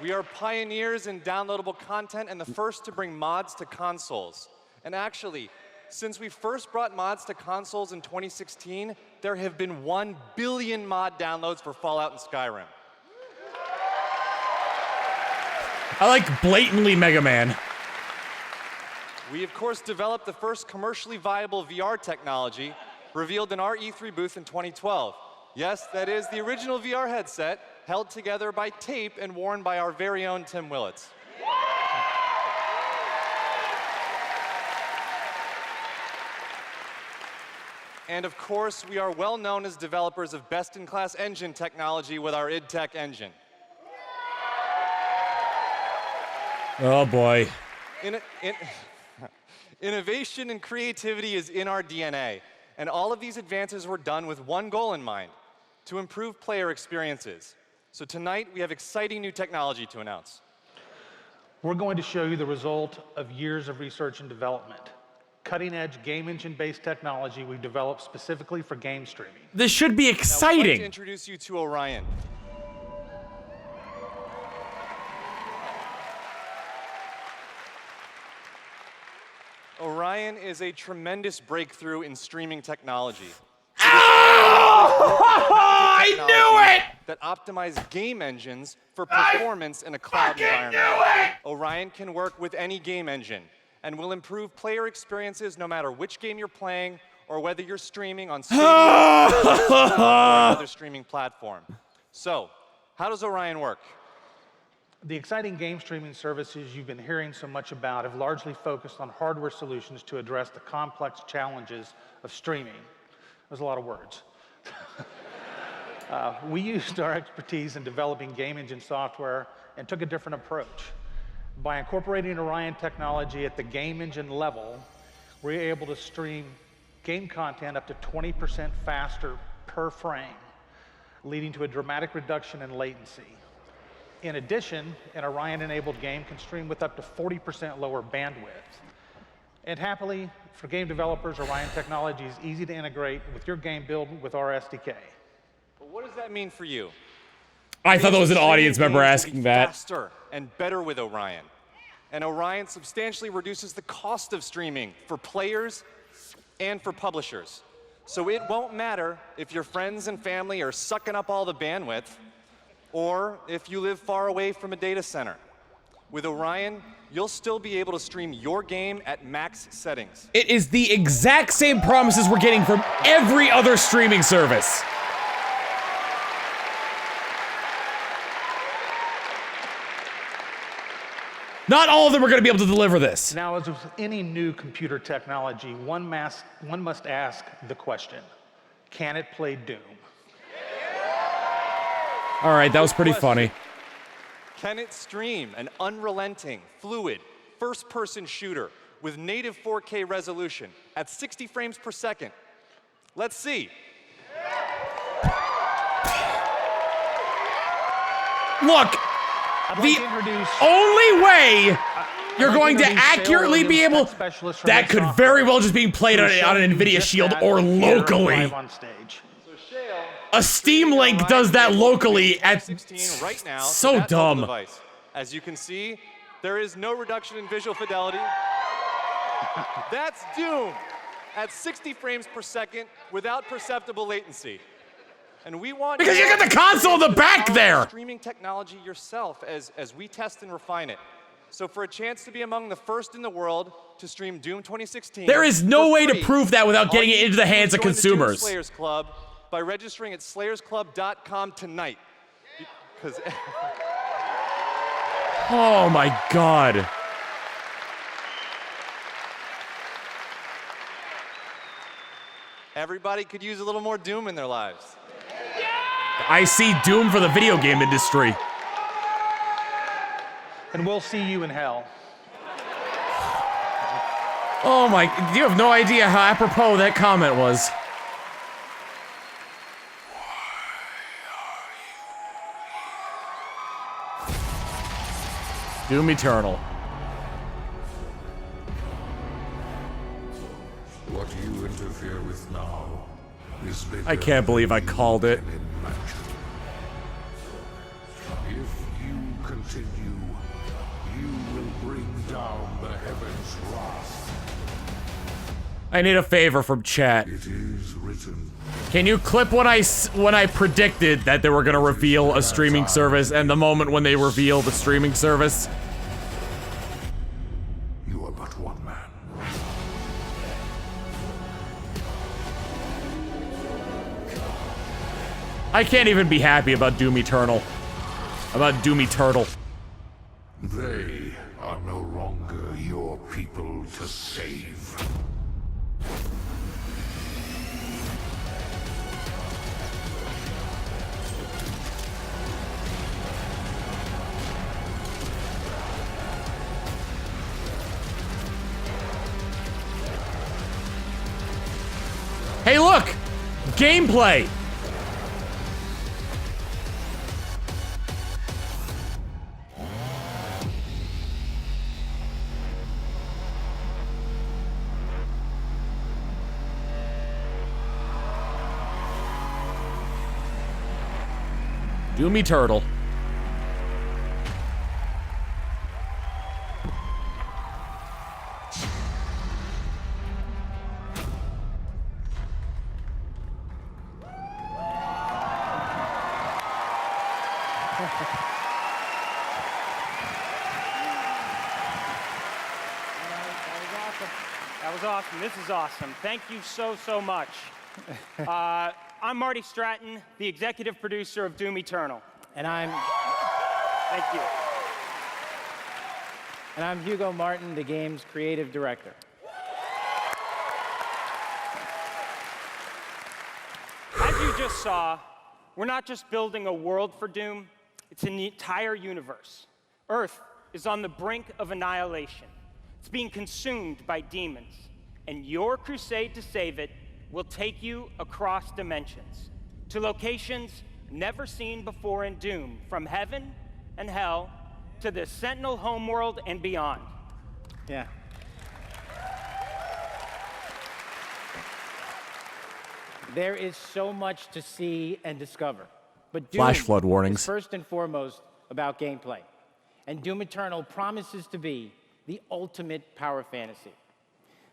We are pioneers in downloadable content and the first to bring mods to consoles. And actually, since we first brought mods to consoles in 2016, there have been 1 billion mod downloads for Fallout and Skyrim. I like blatantly Mega Man. We, of course, developed the first commercially viable VR technology, revealed in our E3 booth in 2012. Yes, that is the original VR headset, held together by tape and worn by our very own Tim Willits. And of course, we are well known as developers of best-in-class engine technology with our id Tech engine. Oh boy. Innovation and creativity is in our DNA, and all of these advances were done with one goal in mind: to improve player experiences. So tonight, we have exciting new technology to announce. We're going to show you the result of years of research and development. Cutting-edge game engine-based technology we've developed specifically for game streaming. This should be Now, we'd like exciting. to introduce you to Orion. Orion is a tremendous breakthrough in streaming technology. I knew it! That optimize game engines for performance in a cloud environment. Orion can work with any game engine and will improve player experiences no matter which game you're playing or whether you're streaming on Stadia or another streaming platform. So, how does Orion work? The exciting game streaming services you've been hearing so much about have largely focused on hardware solutions to address the complex challenges of streaming. There's a lot of words. We used our expertise in developing game engine software and took a different approach. By incorporating Orion technology at the game engine level, we're able to stream game content up to 20% faster per frame, leading to a dramatic reduction in latency. In addition, an Orion-enabled game can stream with up to 40% lower bandwidth. And happily, for game developers, Orion technology is easy to integrate with your game build with our SDK. But what does that mean for you? I thought there was an audience member Games will be asking that. Faster and better with Orion. And Orion substantially reduces the cost of streaming for players and for publishers. So it won't matter if your friends and family are sucking up all the bandwidth, or if you live far away from a data center. With Orion, you'll still be able to stream your game at max settings. It is the exact same promises we're getting from every other streaming service. Not all of them are going to be able to deliver this. Now, as with any new computer technology, one must ask the question, can it play Doom? All right, that was pretty funny. Can it stream an unrelenting, fluid, first-person shooter with native 4K resolution at 60 frames per second? Let's see. Look, the only way you're going to accurately be able... That could very well just be played on an NVIDIA Shield or locally. A Steam Link does that locally at... Right now, so dumb. Device. As you can see, there is no reduction in visual fidelity. That's Doom at 60 frames per second without perceptible latency. And we want because you got the console in the back there. Streaming technology yourself as we test and refine it. So for a chance to be among the first in the world to stream Doom 2016, there is no way to prove that without getting it into the hands of consumers. The Doom Slayers Club by registering at slayersclub.com tonight. Because oh my God. Everybody could use a little more Doom in their lives. I see Doom for the video game industry. And we'll see you in hell. Oh my, you have no idea how apropos that comment was. Doom Eternal. What you interfere with now is bigger. I can't believe I called it. If you continue, you will bring down the heavens' wrath. I need a favor from chat. It is written. Can you clip when I predicted that they were gonna reveal a streaming service and the moment when they reveal the streaming service? You are but one man. I can't even be happy about Doom Eternal. About Doom Eternal. They are no longer your people to save. Hey, look! Gameplay! Doomy Turtle. That was awesome. This is awesome. Thank you so much. I'm Marty Stratton, the executive producer of Doom Eternal. And I'm... Thank you. And I'm Hugo Martin, the game's creative director. As you just saw, we're not just building a world for Doom, it's an entire universe. Earth is on the brink of annihilation. It's being consumed by demons, and your crusade to save it will take you across dimensions, to locations never seen before in Doom, from heaven and hell to the Sentinel homeworld and beyond. Yeah. There is so much to see and discover, but Doom Flash flood warnings. is first and foremost about gameplay, and Doom Eternal promises to be the ultimate power fantasy.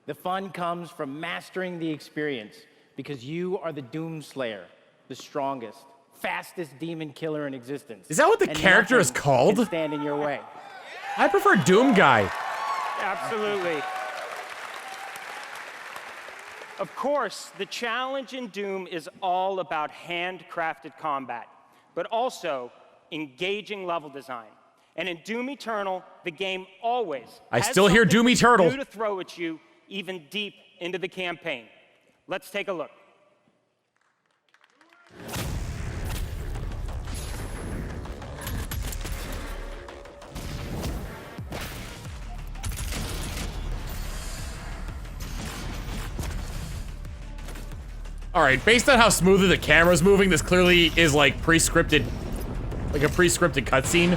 The fun comes from mastering the experience because you are the Doom Slayer, the strongest, fastest demon killer in existence. Is that what the and character is nothing called? can stand in your way. I prefer Doom Guy. Absolutely. Of course, the challenge in Doom is all about handcrafted combat, but also engaging level design. And in Doom Eternal, the game always I has still hear something Doom Eternal. new to throw at you, even deep into the campaign. Let's take a look. All right, based on how smoothly the camera's moving, this clearly is like pre-scripted, like a pre-scripted cutscene.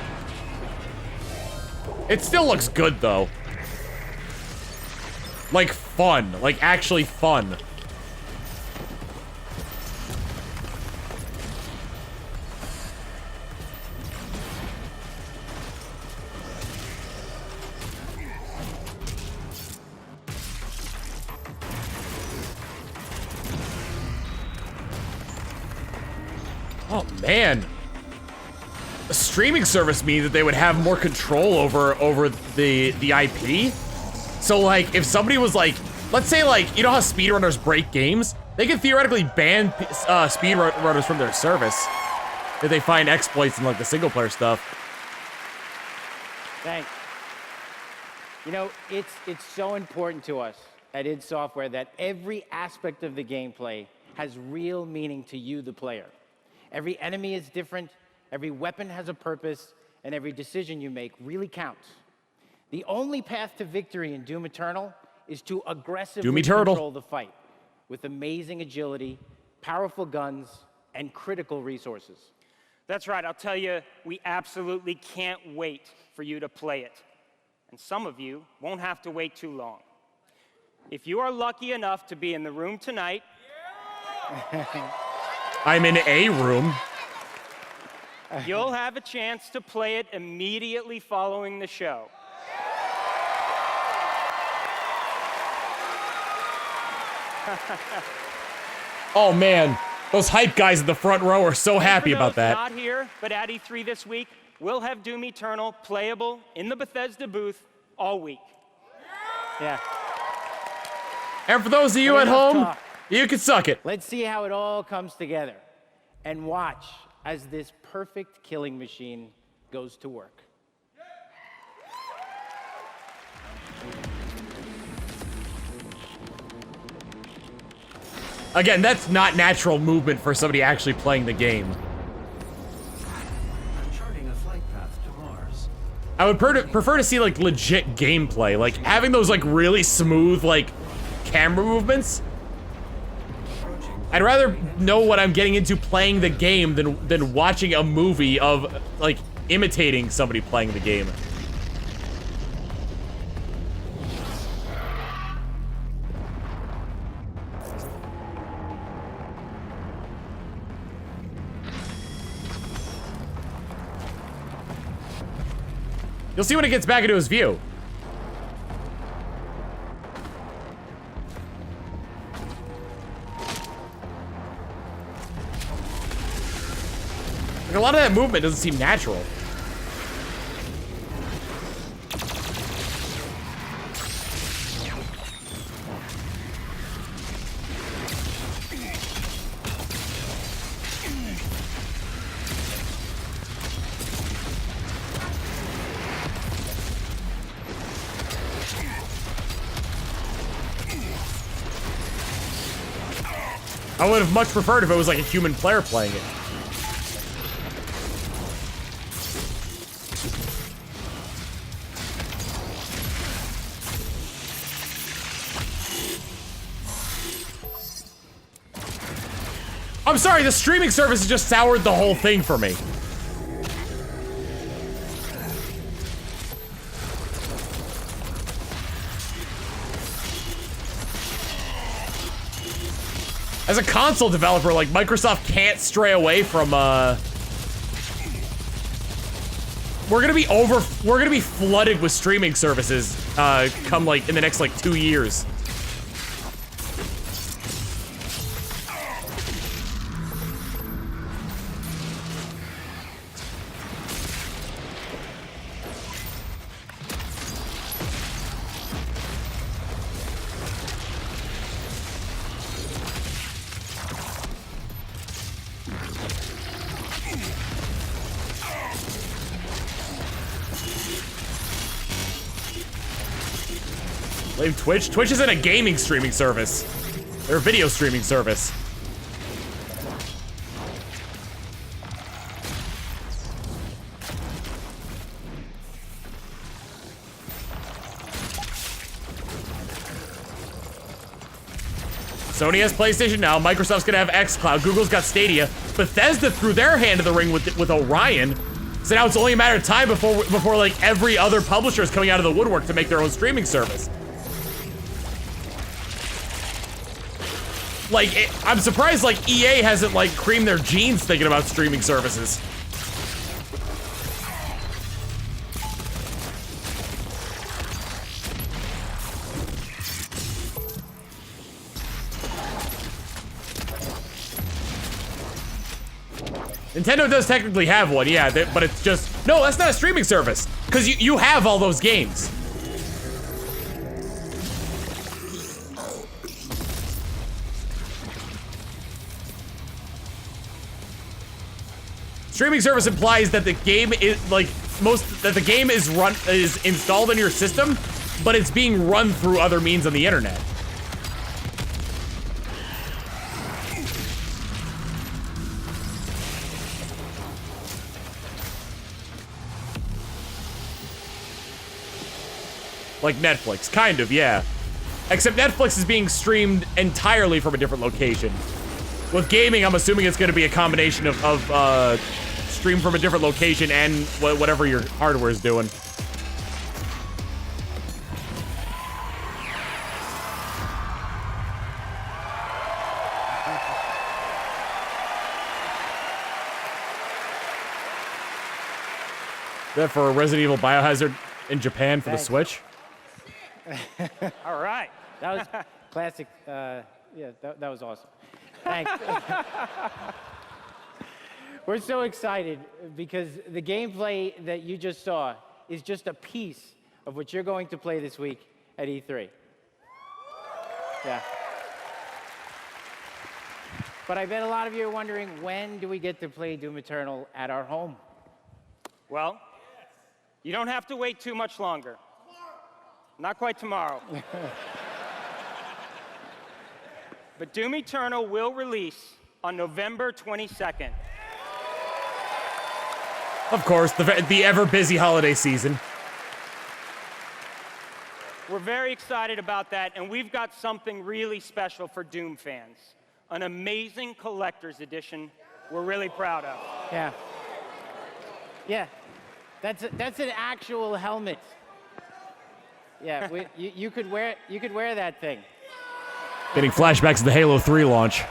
It still looks good though. Like fun, like actually fun. Oh man, a streaming service means that they would have more control over the IP. So like, if somebody was like, let's say like, you know how speedrunners break games? They could theoretically ban speedrunners from their service if they find exploits in like the single player stuff. Thanks. You know, it's so important to us at id Software that every aspect of the gameplay has real meaning to you, the player. Every enemy is different, every weapon has a purpose, and every decision you make really counts. The only path to victory in Doom Eternal is to aggressively control the fight with amazing agility, powerful guns, and critical resources. That's right, I'll tell you, we absolutely can't wait for you to play it. And some of you won't have to wait too long. If you are lucky enough to be in the room tonight, I'm in a room. You'll have a chance to play it immediately following the show. Oh man, those hype guys in the front row are so happy about that. Not here, but at E3 this week, we'll have Doom Eternal playable in the Bethesda booth all week. Yeah. And for those of you at home, you can suck it. Let's see how it all comes together and watch as this perfect killing machine goes to work. Again, that's not natural movement for somebody actually playing the game. Charting a flight path to Mars. I would prefer to see like legit gameplay, like having those like really smooth like camera movements. I'd rather know what I'm getting into playing the game than watching a movie of like imitating somebody playing the game. You'll see when it gets back into his view. Like, a lot of that movement doesn't seem natural. I would have much preferred if it was like a human player playing it. I'm sorry, the streaming service just soured the whole thing for me. As a console developer, like, Microsoft can't stray away from, we're gonna be flooded with streaming services, come, like, in the next, like, 2 years. Blame Twitch? Twitch isn't a gaming streaming service. They're a video streaming service. Sony has PlayStation Now, Microsoft's gonna have xCloud, Google's got Stadia, Bethesda threw their hand to the ring with Orion, so now it's only a matter of time before like every other publisher is coming out of the woodwork to make their own streaming service. Like, I'm surprised like EA hasn't like creamed their jeans thinking about streaming services. Nintendo does technically have one, yeah, but it's just... No, that's not a streaming service, because you have all those games. Streaming service implies that the game is, like, that the game is installed in your system, but it's being run through other means on the internet. Like Netflix, kind of, yeah. Except Netflix is being streamed entirely from a different location. With gaming, I'm assuming it's gonna be a combination of stream from a different location and whatever your hardware is doing. That for a Resident Evil Biohazard in Japan for the Switch. All right. That was classic. Yeah, that was awesome. Thanks. We're so excited because the gameplay that you just saw is just a piece of what you're going to play this week at E3. Yeah. But I bet a lot of you are wondering, when do we get to play Doom Eternal at our home? Well, you don't have to wait too much longer. Not quite tomorrow. But Doom Eternal will release on November 22nd. Of course, the ever-busy holiday season. We're very excited about that, and we've got something really special for Doom fans. An amazing collector's edition we're really proud of. Yeah. Yeah. That's an actual helmet. Yeah, you could wear that thing. Getting flashbacks to the Halo 3 launch.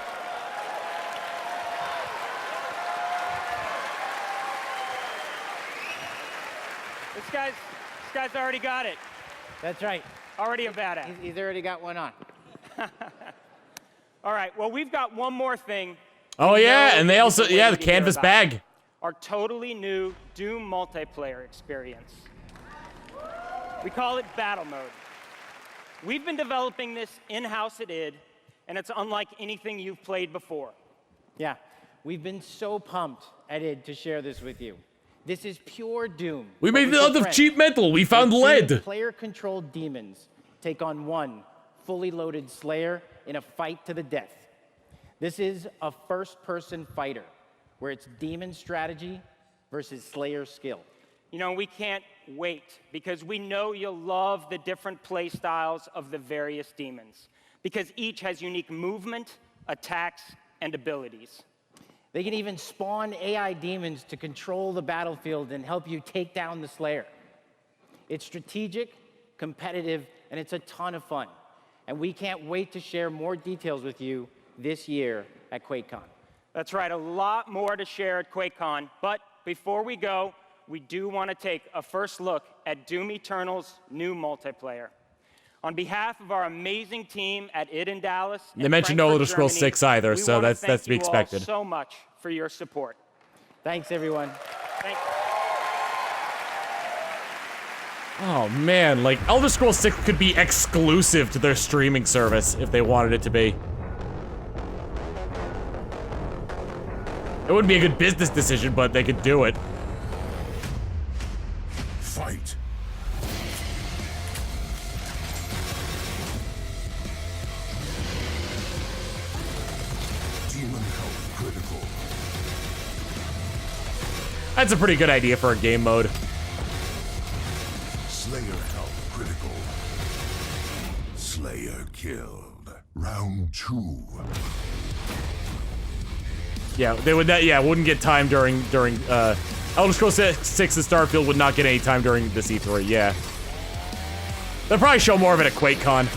This guy's already got it. That's right. Already a badass. He's already got one on. All right, well, we've got one more thing. Oh yeah, and they also, yeah, the canvas bag. Our totally new Doom multiplayer experience. We call it Battle Mode. We've been developing this in-house at id, and it's unlike anything you've played before. Yeah, we've been so pumped at id to share this with you. This is pure Doom. We made it out of cheap metal. We found lead. Player-controlled demons take on one fully loaded Slayer in a fight to the death. This is a first-person fighter, where it's demon strategy versus Slayer skill. You know, we can't wait because we know you'll love the different play styles of the various demons because each has unique movement, attacks, and abilities. They can even spawn AI demons to control the battlefield and help you take down the Slayer. It's strategic, competitive, and it's a ton of fun. And we can't wait to share more details with you this year at QuakeCon. That's right, a lot more to share at QuakeCon, but before we go, we do want to take a first look at Doom Eternal's new multiplayer. On behalf of our amazing team at id in Dallas, They mentioned no Elder Scrolls 6 either, we so wanna that's thank to be you all expected. so much for your support. Thanks, everyone. Thank you. Oh man, like Elder Scrolls 6 could be exclusive to their streaming service if they wanted it to be. It wouldn't be a good business decision, but they could do it. Fight. Demon health critical. That's a pretty good idea for a game mode. Slayer health critical. Slayer killed. Round 2. Yeah, they would not, yeah, wouldn't get time during Elder Scrolls 6 and Starfield would not get any time during this E3, yeah. They'll probably show more of it at QuakeCon.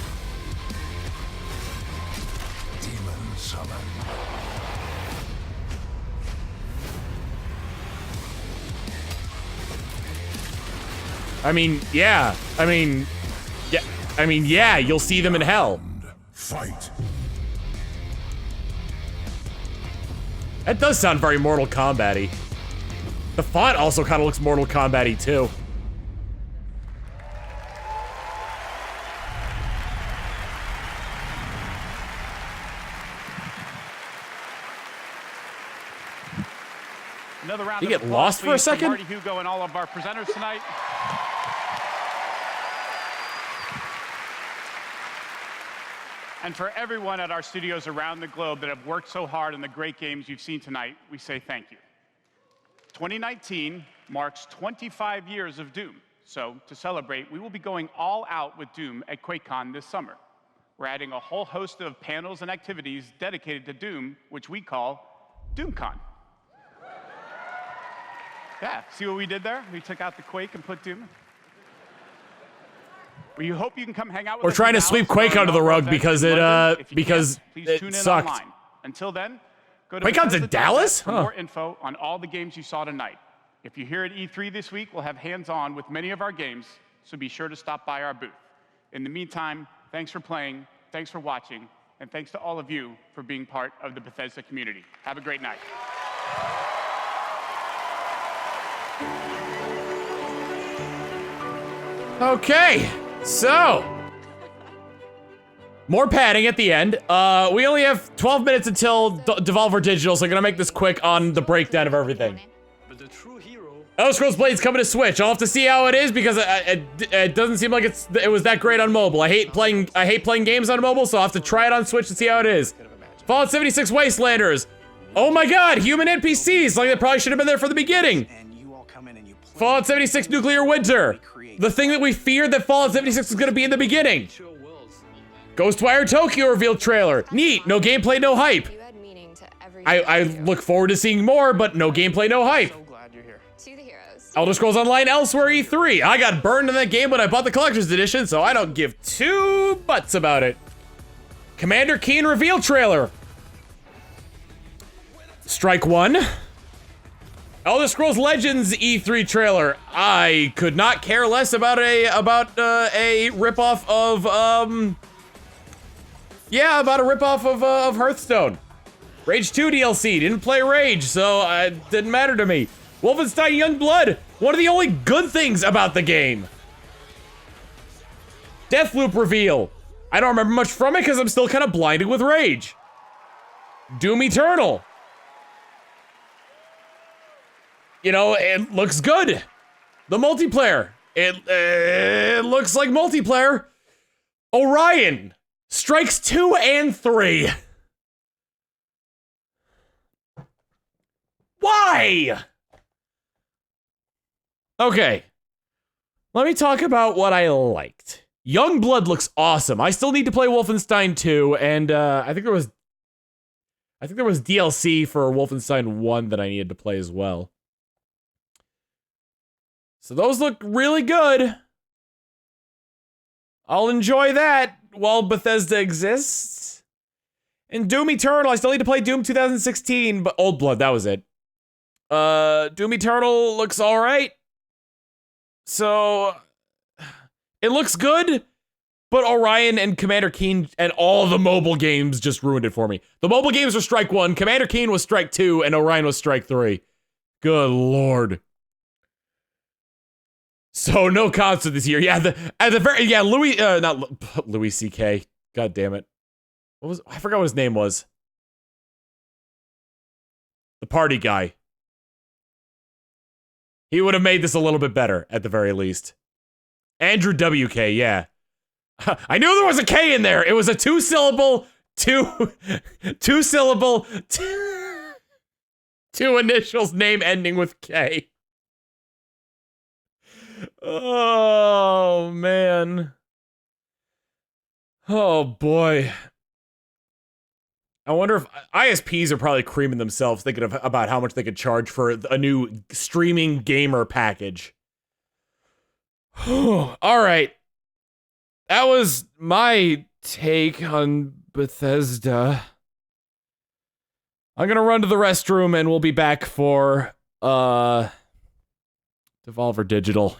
Demon summon. Yeah, you'll see them in hell. Fight. That does sound very Mortal Kombat-y. The font also kind of looks Mortal Kombat-y too. Another round You of get applause, lost for a please, from second? Marty Hugo and all of our presenters tonight. And for everyone at our studios around the globe that have worked so hard on the great games you've seen tonight, we say thank you. 2019 marks 25 years of Doom. So to celebrate, we will be going all out with Doom at QuakeCon this summer. We're adding a whole host of panels and activities dedicated to Doom, which we call DoomCon. Yeah, see what we did there? We took out the Quake and put Doom. We hope you can come hang out with us. We're trying to sweep Quake under the rug because it sucked. Online. Until then, go to QuakeCon's in Dallas? for more info on all the games you saw tonight. If you're here at E3 this week, we'll have hands-on with many of our games, so be sure to stop by our booth. In the meantime, thanks for playing, thanks for watching, and thanks to all of you for being part of the Bethesda community. Have a great night. Okay, so more padding at the end. We only have 12 minutes until Devolver Digital, so I'm gonna make this quick on the breakdown of everything. Elder Scrolls Blade's coming to Switch. I'll have to see how it is because it doesn't seem like it was that great on mobile. I hate playing games on mobile, so I'll have to try it on Switch and see how it is. Fallout 76 Wastelanders. Oh my God, human NPCs. Like they probably should have been there from the beginning. Fallout 76 Nuclear Winter. The thing that we feared that Fallout 76 was gonna be in the beginning. GhostWire Tokyo reveal trailer. Neat, no gameplay, no hype. I look forward to seeing more, but no gameplay, no hype. Elder Scrolls Online Elsewhere E3. I got burned in that game when I bought the collector's edition, so I don't give two butts about it. Commander Keen reveal trailer. Strike 1. Elder Scrolls Legends E3 trailer. I could not care less about a ripoff of of Hearthstone. Rage 2 DLC. Didn't play Rage, so it didn't matter to me. Wolfenstein Youngblood. One of the only good things about the game. Deathloop Reveal. I don't remember much from it because I'm still kind of blinded with Rage. Doom Eternal. You know, it looks good. The multiplayer. It looks like multiplayer. Orion. Strikes 2 and 3. Why? Okay. Let me talk about what I liked. Youngblood looks awesome. I still need to play Wolfenstein 2, and I think there was DLC for Wolfenstein 1 that I needed to play as well. So those look really good. I'll enjoy that while Bethesda exists. And Doom Eternal, I still need to play Doom 2016, but Old Blood, that was it. Doom Eternal looks alright. So, it looks good, but Orion and Commander Keen and all the mobile games just ruined it for me. The mobile games were Strike 1, Commander Keen was Strike 2, and Orion was Strike 3. Good lord. So, no concert this year. Yeah, not Louis C.K. God damn it. I forgot what his name was. The party guy. He would have made this a little bit better, at the very least. Andrew W.K., yeah. I knew there was a K in there. It was a 2-syllable two syllable, two initials, name ending with K. Oh, man. Oh, boy. I wonder if ISPs are probably creaming themselves thinking about how much they could charge for a new streaming gamer package. All right. That was my take on Bethesda. I'm gonna run to the restroom and we'll be back for Devolver Digital.